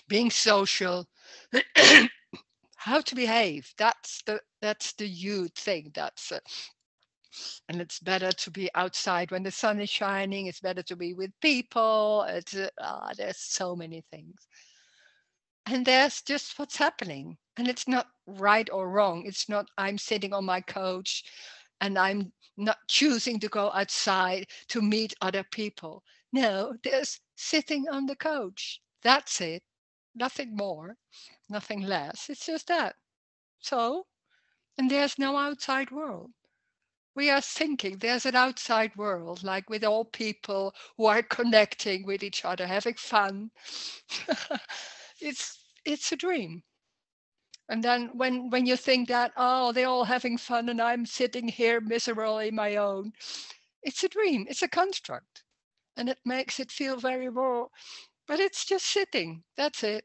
Being social, how to behave. That's the youth thing. And it's better to be outside when the sun is shining. It's better to be with people. There's so many things. And there's just what's happening. And it's not right or wrong. It's not I'm sitting on my couch and I'm not choosing to go outside to meet other people. No, there's sitting on the couch. That's it. Nothing more, nothing less. It's just that. So, and there's no outside world. We are thinking there's an outside world, like with all people who are connecting with each other, having fun. it's a dream. And then when you think that, oh, they're all having fun and I'm sitting here miserably my own, it's a dream, it's a construct. And it makes it feel very raw. But it's just sitting. That's it.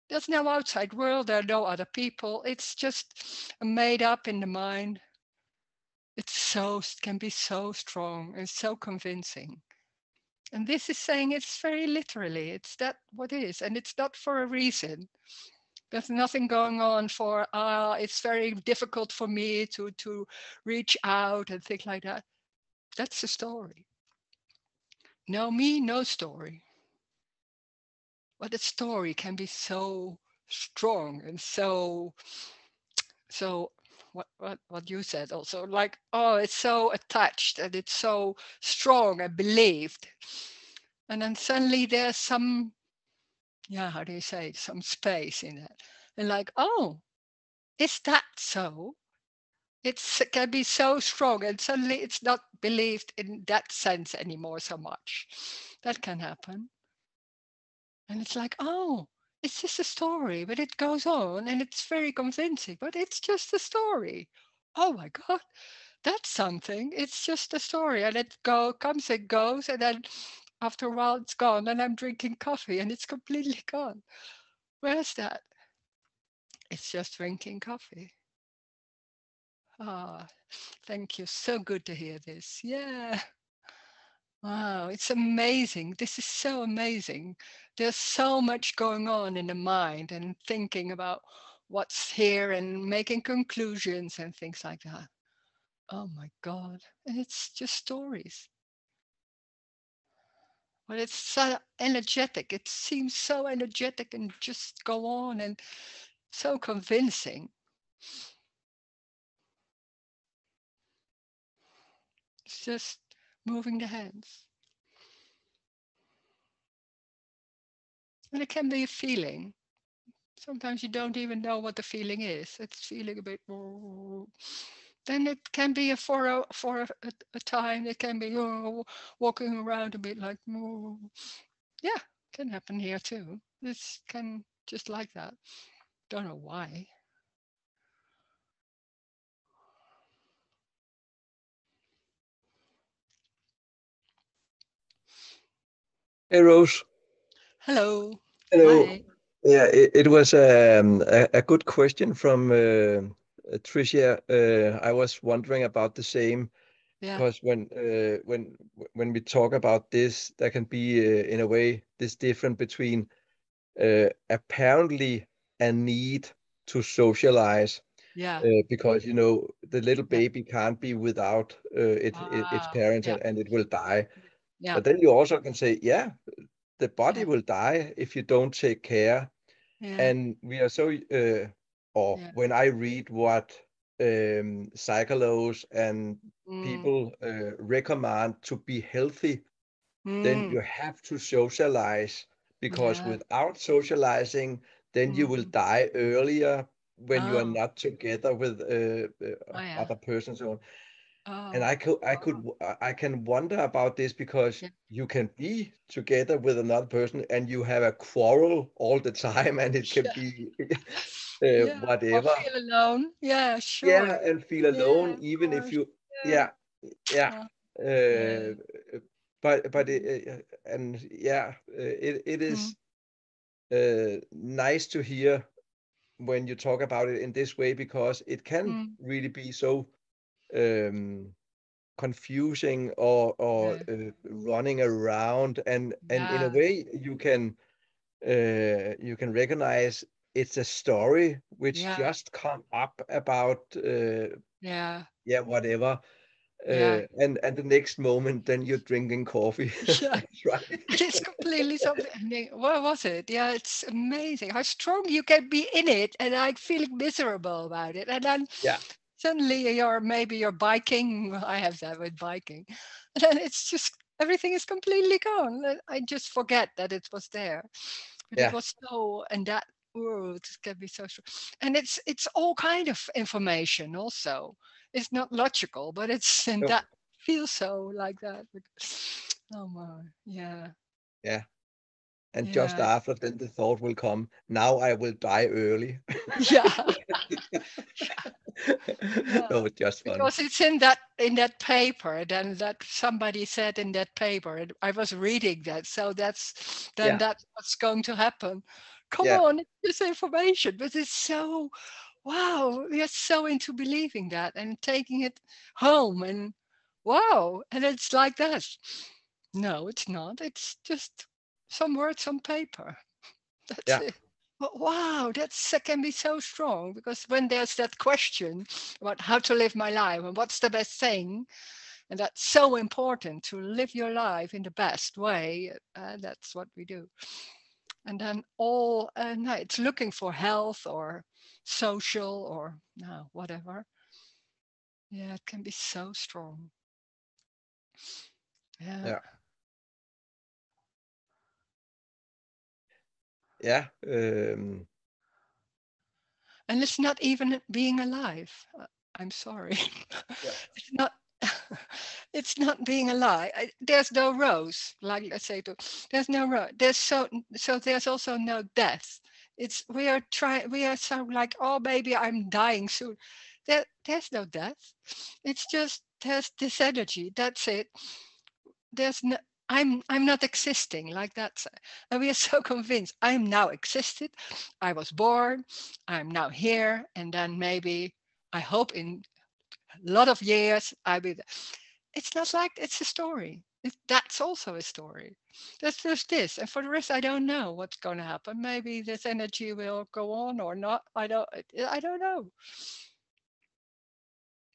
There's no outside world, there are no other people. It's just made up in the mind. Can be so strong and so convincing. And this is saying it's very literally, it's that what is, and it's not for a reason. There's nothing going on for it's very difficult for me to reach out and things like that. That's the story. No me, no story. But a story can be so strong and so what you said also, like, oh, it's so attached and it's so strong and believed. And then suddenly there's some, yeah, how do you say, some space in it. And like, oh, is that so? It can be so strong and suddenly it's not believed in that sense anymore so much. That can happen. And it's like, oh, it's just a story, but it goes on and it's very convincing, but it's just a story. Oh my God, that's something. It's just a story and it comes and goes. And then after a while it's gone and I'm drinking coffee and it's completely gone. Where's that? It's just drinking coffee. Ah, thank you. So good to hear this. Yeah. Wow, it's amazing. This is so amazing. There's so much going on in the mind and thinking about what's here and making conclusions and things like that. Oh my God. And it's just stories. But it's so energetic. It seems so energetic and just go on and so convincing. It's just moving the hands. And it can be a feeling. Sometimes you don't even know what the feeling is. It's feeling a bit more. Then it can be for a time. It can be walking around a bit like yeah, can happen here too. This can just like that. Don't know why. Hey Rose. Hello. Hello. Hi. Yeah, it was a good question from Tricia. I was wondering about the same Yeah. because when we talk about this, there can be in a way this difference between apparently a need to socialize Yeah. because the little Yeah. baby can't be without its Ah. parents Yeah. and it will die. Yeah. But then you also can say, yeah, the body Yeah. will die if you don't take care. Yeah. And we are so, or Yeah. when I read what psychologists and Mm. people recommend to be healthy, then Mm. you have to socialize because Yeah. without socializing, then you will die earlier when you are Oh, not together with oh yeah. other persons. And Oh, I can wonder about this because yeah. you can be together with another person and you have a quarrel all the time, and it can Yeah. be Yeah. Or whatever. feel alone. Yeah, sure. Yeah, and feel Yeah, alone, of even if course. you, Yeah. yeah, yeah. Oh, yeah. Uh, but and yeah, it is Mm, nice to hear when you talk about it in this way, because it can mm, really be so um, confusing or yeah. running around, and in a Yeah. way you can recognize it's a story which Yeah. just come up about Yeah. yeah, whatever, Yeah. and the next moment then you're drinking coffee. Yeah. That's right. And it's completely something. I mean, what was it? Yeah, it's amazing how strong you can be in it, and like feeling miserable about it, and then Yeah, suddenly you're biking. I have that with biking, and then it's just everything is completely gone. I just forget that it was there, but it yeah, was so. And that it can be so strong, and it's all kind of information. Also, it's not logical, but it's and no, that feels so like that. Oh my, yeah. yeah. And just Yeah, after, then the thought will come, now I will die early. yeah, yeah. No, just fun. Because it's in that paper, then that somebody said in that paper, and I was reading that, so Yeah, that's what's going to happen. Come yeah, on, it's just information, but it's so wow, we are so into believing that and taking it home, and wow, and it's like that. No, it's not. It's just some words on paper. That's yeah, it. But wow, that can be so strong because when there's that question about how to live my life and what's the best thing, and that's so important to live your life in the best way, that's what we do. And then no, it's looking for health or social or no, whatever. Yeah, it can be so strong. Yeah. yeah, yeah. And it's not even being alive. I'm sorry. Yeah, It's not. It's not being alive. There's no rose. Like let's say, there's no rose. So. There's also no death. It's we are trying. We are so like, oh baby, I'm dying soon. There's no death. It's just there's this energy. That's it. There's no. I'm not existing like that. And we are so convinced I'm now existed. I was born. I'm now here, and then maybe I hope in a lot of years I will. It's not like it's a story. That's also a story. That's just this, and for the rest, I don't know what's going to happen. Maybe this energy will go on or not. I don't know.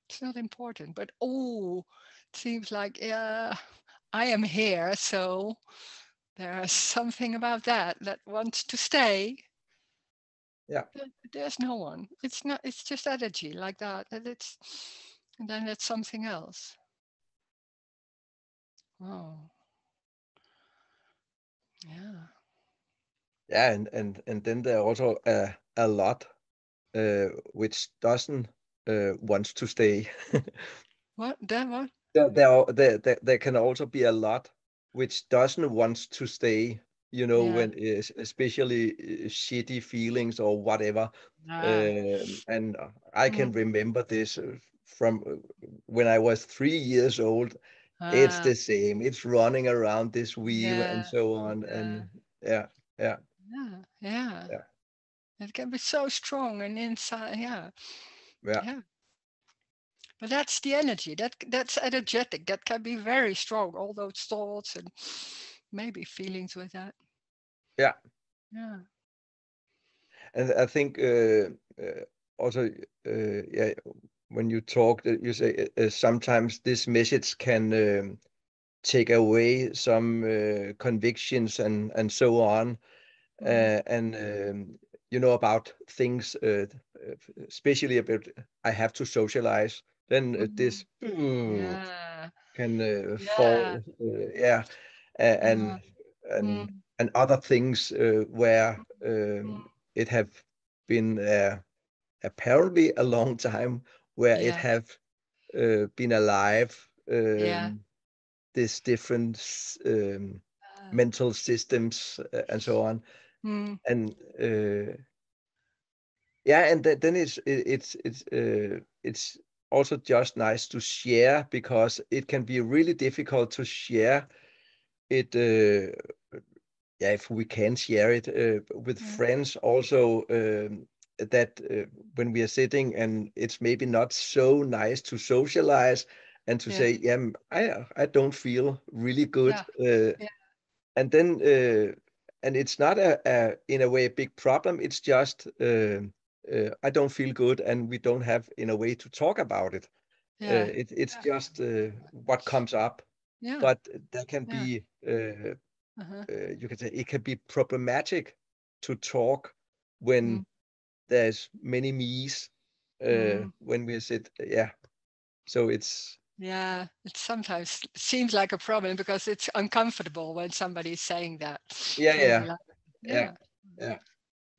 It's not important. But oh, it seems like yeah, I am here, so there's something about that that wants to stay. yeah, But there's no one. It's not. It's just energy like that, and then it's something else. Oh, yeah. yeah. And then there are also a lot which doesn't wants to stay. What? Then what? There can also be a lot which doesn't want to stay, Yeah. when especially shitty feelings or whatever. Ah. And I can Mm. remember this from when I was 3 years old. It's Ah. the same. It's running around this wheel and Yeah. so on. Yeah. And yeah, yeah, Yeah. Yeah. yeah, It can be so strong and inside. Yeah. yeah, Yeah. But that's the energy. That's energetic. That can be very strong. All those thoughts and maybe feelings with that. yeah. Yeah. And I think also, yeah, when you talk, you say sometimes this message can take away some convictions and so on, Mm. and about things, especially about I have to socialize. Then Mm. this Yeah. can Yeah. fall, yeah, and Yeah. and Mm. and other things where it have been apparently a long time where it Yeah. have been alive. Yeah. This different mental systems and so on, Mm, and yeah, and then it's also just nice to share, because it can be really difficult to share it. Yeah, if we can share it with yeah. friends also, that when we are sitting and it's maybe not so nice to socialize and to Yeah. say, yeah, I don't feel really good, Yeah. Yeah. and then and it's not a in a way a big problem. It's just I don't feel good, and we don't have in a way to talk about it. Yeah. It's just what comes up, Yeah. but there can Yeah. be Uh-huh. you can say it can be problematic to talk when Mm, there's many me's mm. when we sit. Yeah, so it's Yeah, it sometimes seems like a problem because it's uncomfortable when somebody's saying that. yeah, Maybe yeah, like, yeah, yeah, yeah,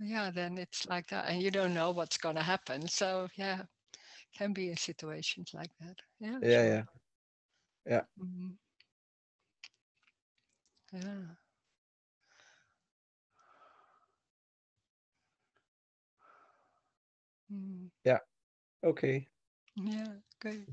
yeah, then it's like that, and you don't know what's going to happen. So, yeah, can be in situations like that. Yeah, yeah, sure. yeah, yeah, Mhm. Yeah. Mm. yeah. Okay. Yeah, good.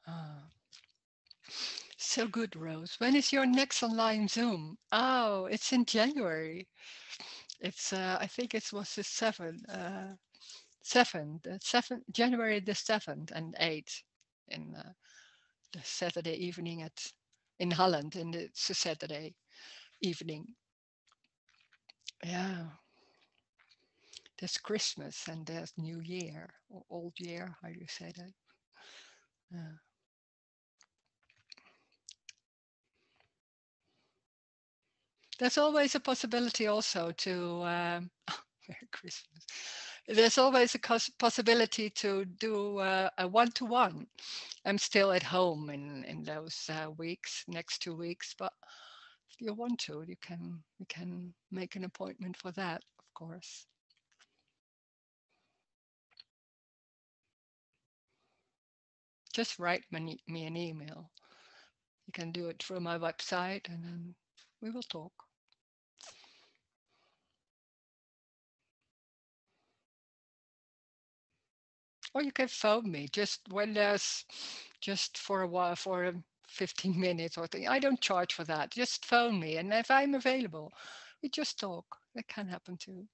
Ah, so good, Rose. When is your next online Zoom? Oh, it's in January. It's I think it was the 7th, January the 7th and 8th in the Saturday evening at in Holland, and it's a Saturday evening. Yeah, there's Christmas and there's New Year or Old Year, how do you say that? Yeah. There's always a possibility also to Merry Christmas. There's always a possibility to do a one-to-one. I'm still at home in those weeks, next 2 weeks, but if you want to, you can make an appointment for that, of course. Just write me an email. You can do it through my website, and then we will talk. Or you can phone me just when there's just for a while, for 15 minutes or thing. I don't charge for that. Just phone me, and if I'm available, we just talk. That can happen too.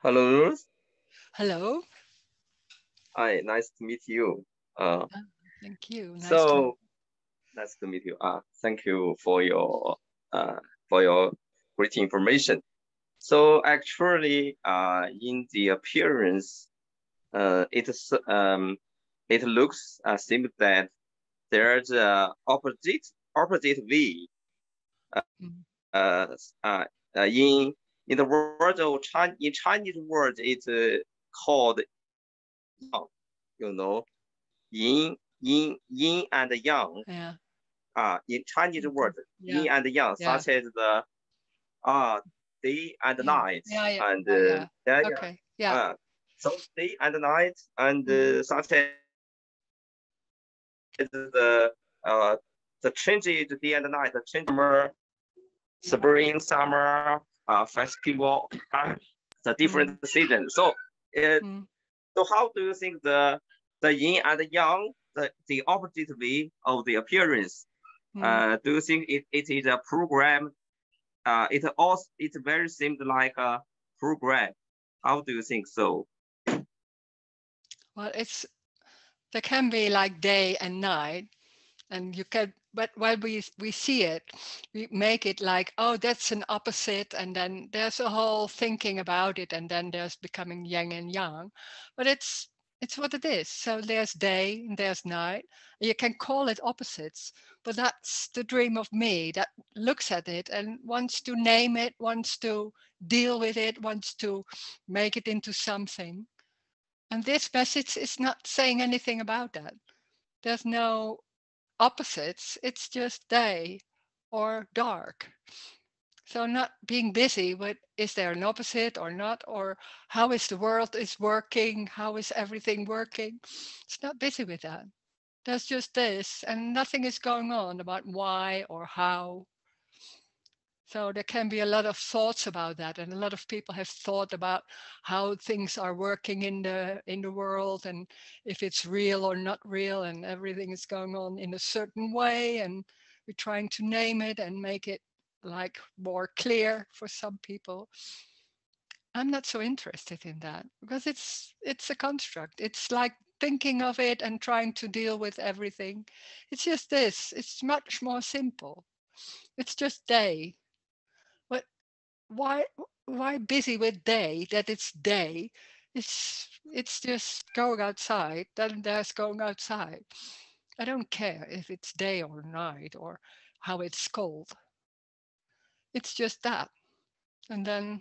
Hello, Rose. Hello. Hi, nice to meet you. Uh, Thank you. Nice to meet so nice to meet you. Thank you uh for your great information. So actually, in the appearance, it looks seems that there's a opposite way. Mm. Uh, uh, in the word of Chinese, in Chinese word, it's called yang. You know, yin and yang. Yeah. In Chinese word, yin Yeah. and yang, Yeah. such as the day and Yeah. night, Yeah. Yeah. and Yeah. yeah, yeah. Okay. Yeah. So day and night, and such as the changes day and night, the change spring, summer, festival, the different seasons. So, Mm. so how do you think the yin and yang, the opposite way of the appearance? Do you think it is a program? It's very seems like a program. How do you think so? Well, there can be like day and night, and you can, but when we see it, we make it like, oh, that's an opposite, and then there's a whole thinking about it, and then there's becoming yin and yang. But it's what it is. So there's day and there's night. You can call it opposites, but that's the dream of me that looks at it and wants to name it, wants to deal with it, wants to make it into something. And this message is not saying anything about that. There's no opposites, it's just day or dark. So not being busy with is there an opposite or not, or how is the world is working, how is everything working? It's not busy with that. There's just this, and nothing is going on about why or how. So there can be a lot of thoughts about that, and a lot of people have thought about how things are working in the world, and if it's real or not real, and everything is going on in a certain way, and we're trying to name it and make it like more clear for some people. I'm not so interested in that because it's a construct. It's like thinking of it and trying to deal with everything. It's just this. It's much more simple. It's just day. But why why busy with day that it's day? It's just going outside, then there's going outside. I don't care if it's day or night or how it's cold. It's just that. And then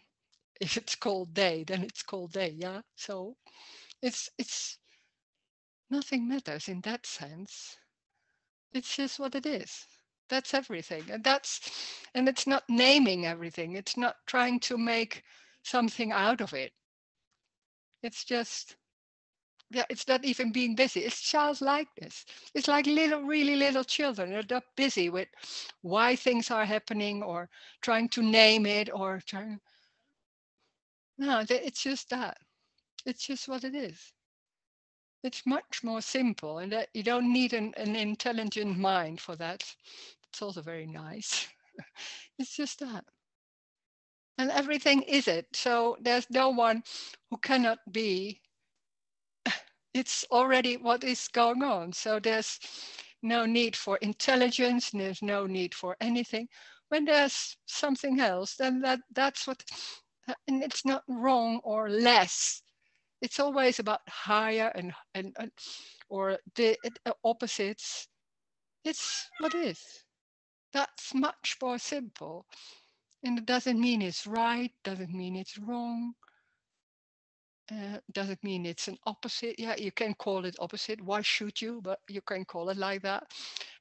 if it's cold day, then it's cold day, yeah. So it's nothing matters in that sense. It's just what it is. That's everything. And it's not naming everything. It's not trying to make something out of it. It's just, yeah, it's not even being busy. It's childlikeness. It's like really little children. They're not busy with why things are happening or trying to name it or trying. No, it's just that. It's just what it is. It's much more simple, and that you don't need an intelligent mind for that. It's also very nice. It's just that. And everything is it. So there's no one who cannot be. It's already what is going on. So there's no need for intelligence. There's no need for anything. When there's something else, then that's what, and it's not wrong or less. It's always about higher and or the opposites. It's what is. That's much more simple. And it doesn't mean it's right, doesn't mean it's wrong, doesn't mean it's an opposite. Yeah, you can call it opposite. Why should you? But you can call it like that.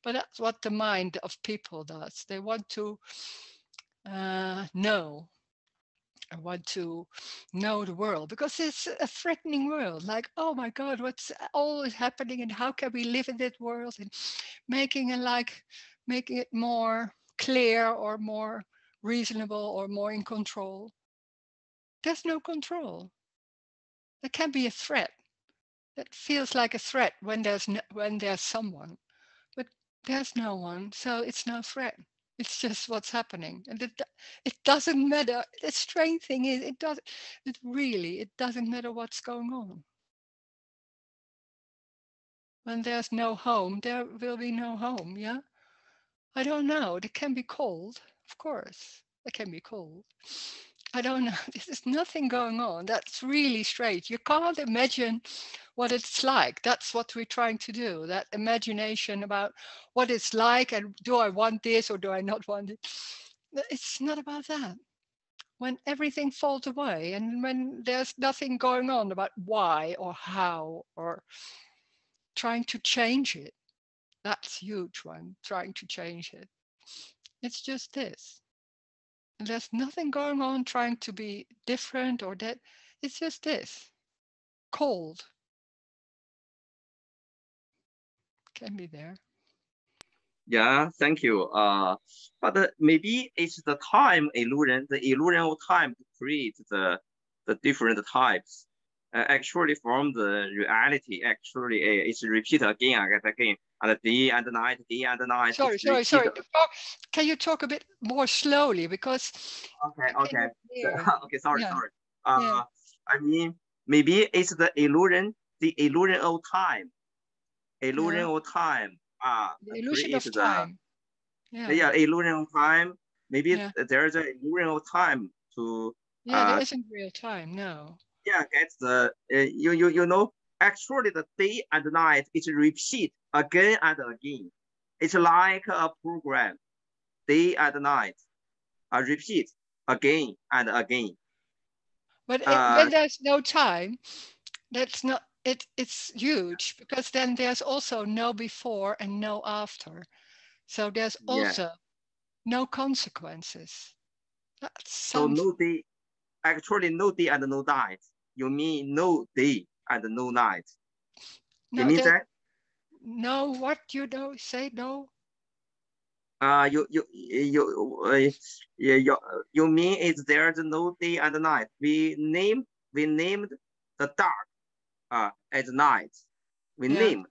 But that's what the mind of people does. They want to know. I want to know the world because it's a threatening world. Like, oh my God, what's always happening, and how can we live in that world? And making it like making it more clear or more reasonable or more in control. There's no control. There can be a threat. That feels like a threat when there's when there's someone, but there's no one, so it's no threat. It's just what's happening, and it doesn't matter. The strange thing is, it doesn't matter what's going on. When there's no home, there will be no home. Yeah, I don't know. It can be cold, of course. It can be cold. I don't know. There's nothing going on. That's really strange. You can't imagine what it's like. That's what we're trying to do. That imagination about what it's like, and do I want this or do I not want it? It's not about that. When everything falls away and when there's nothing going on about why or how or trying to change it, that's huge one, trying to change it. It's just this. And there's nothing going on trying to be different or that. It's just this. Cold can be there. Yeah, thank you. But maybe it's the time illusion, the illusion of time to create the different types. Actually, from the reality, actually, it's repeat again and again, and day and night, day and night. Sorry. Can you talk a bit more slowly because Okay, I okay. cannot hear. Okay, sorry, Yeah, sorry. yeah. I mean, maybe it's the illusion of time, illusion Yeah. of time. The illusion Create of the time. yeah, illusion of time. Maybe Yeah. there's an illusion of time to Yeah, there isn't real time, no. yeah, get the you know, actually the day and night is repeat again and again. It's like a program, day and night, repeat again and again. But when there's no time, that's not it's huge because then there's also no before and no after. So there's Yeah. also no consequences. That So sounds no day, actually no day and no night. You mean no day and no night? You no mean that that? no what you know say no. You mean is there's no day and night? We named the dark as night. We Yeah. named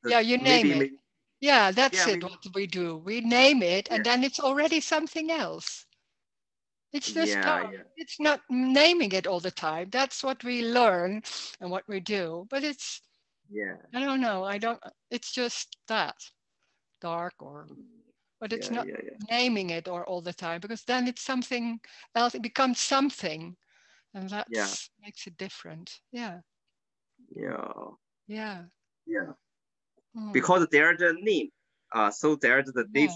the Yeah, you name it. maybe Yeah, that's yeah it what we do. We name it and yeah then it's already something else. It's just yeah dark. It's not naming it all the time. That's what we learn and what we do. But it's, yeah I don't know. It's just that dark but it's not yeah naming it or all the time because then it's something else. It becomes something and yeah that makes it different. Yeah. yeah Yeah. yeah. Mm, Because there's a name. So there's the yeah.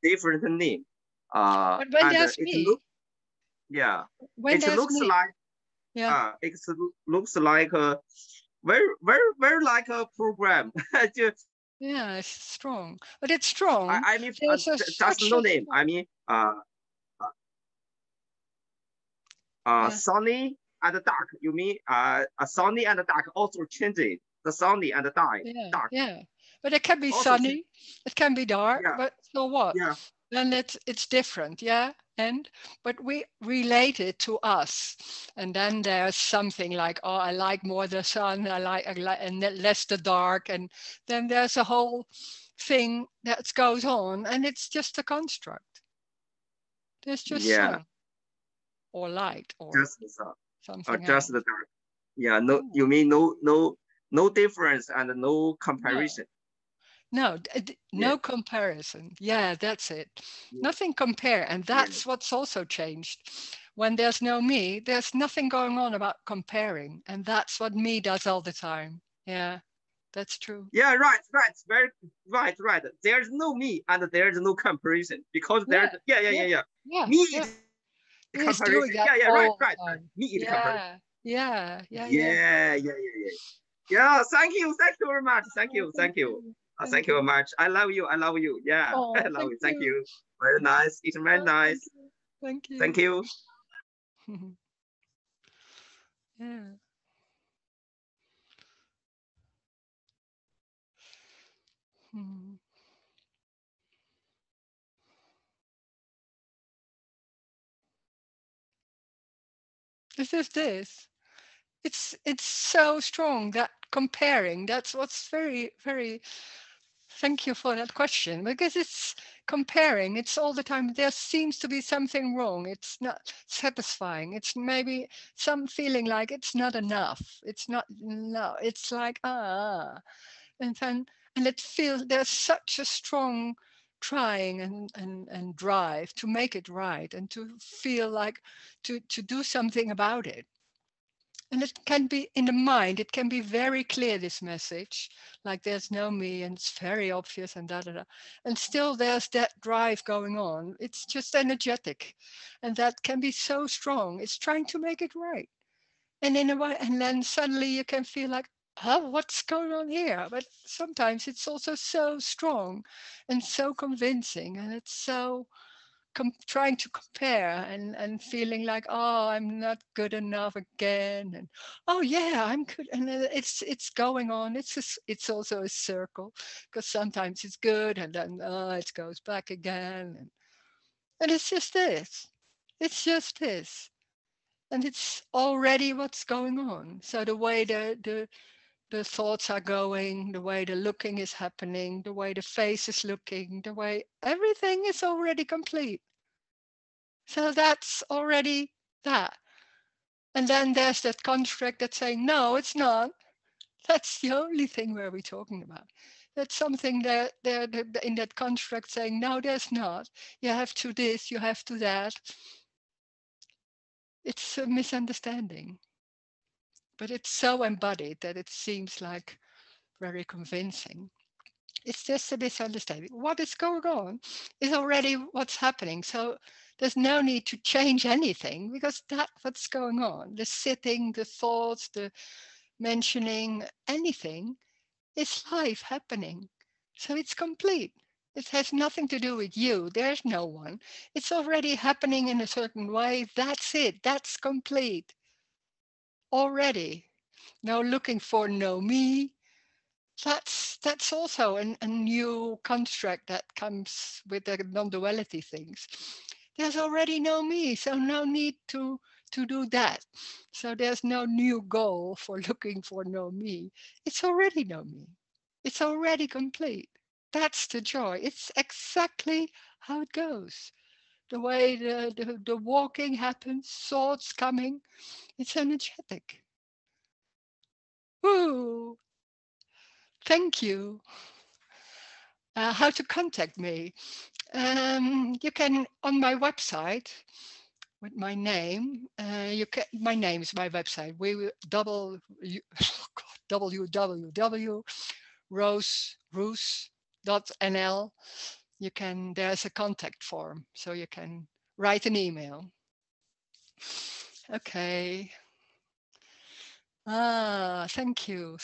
different name. But when And there's it me, look yeah, when it there's looks me, like yeah. it looks like a very like a program. Yeah, it's strong. But it's strong. I mean, There's just such no a name. strong, I mean, yeah. sunny and dark. You mean a sunny and dark also changes. The sunny and the Yeah, dark yeah. But it can be also change. sunny, it can be dark, Yeah, but so what? yeah, Then it's different, yeah. But we relate it to us, and then there's something like, oh, I like more the sun, I like, and less the dark, and then there's a whole thing that goes on, and it's just a construct. There's just yeah. sun or light or Just the sun. something Just else. the dark. Yeah. No, Yeah. you mean no difference and no No. comparison. No, Yeah. no comparison. Yeah, that's it. Yeah. Nothing compare. And Yeah. that's what's also changed. When there's no me, there's nothing going on about comparing. And that's what me does all the time. Yeah, that's true. Yeah, right. Very right. There's no me and there's no comparison because there's Yeah, yeah. yeah, Me yeah. is the He's comparison. doing that Yeah, right. all the time. Me is the comparison. Yeah. Yeah. Yeah, thank you very much. Thank Oh, you. thank you. Thank you very much. I love you. Yeah, I Oh, love thank you. Thank you. you. Very nice. It's very Oh, thank nice. you. Thank Thank you. you. Yeah. Hmm. This is this. It's so strong that comparing. That's what's very Thank you for that question, because it's comparing. It's all the time. There seems to be something wrong. It's not satisfying. It's maybe some feeling like it's not enough. It's not, no, it's like, and then, and it feels there's such a strong trying and drive to make it right and to feel like to do something about it. And it can be in the mind, it can be very clear, this message, like there's no me and it's very obvious and da da da. And still there's that drive going on. It's just energetic. And that can be so strong. It's trying to make it right. And in a way, and then suddenly you can feel like, oh, what's going on here? But sometimes it's also so strong and so convincing, and it's so trying to compare and feeling like, oh, I'm not good enough again, and oh yeah, I'm good, and it's going on. It's also a circle, because sometimes it's good and then it goes back again, and it's just this. It's just this. And it's already what's going on. So the way the thoughts are going, the way the looking is happening, the way the face is looking, the way everything is already complete. So that's already that. And then there's that construct that's saying, no, it's not. That's the only thing where we're talking about. That's something that they're in that construct saying, no, there's not. You have to this, you have to that. It's a misunderstanding. But it's so embodied that it seems like very convincing. It's just a misunderstanding. What is going on is already what's happening. So there's no need to change anything, because that's what's going on. The sitting, the thoughts, the mentioning, anything is life happening. So it's complete. It has nothing to do with you. There's no one. It's already happening in a certain way. That's it. That's complete. Already. No looking for no me. That's also a new construct that comes with the non-duality things. There's already no me, so no need to do that. So there's no new goal for looking for no me. It's already no me. It's already complete. That's the joy. It's exactly how it goes. The way the walking happens, thoughts coming, it's energetic. Woo! Thank you. How to contact me? You can on my website with my name. My name is my website. We will www.roseroes.nl. You can. There's a contact form, so you can write an email. Okay. Thank you.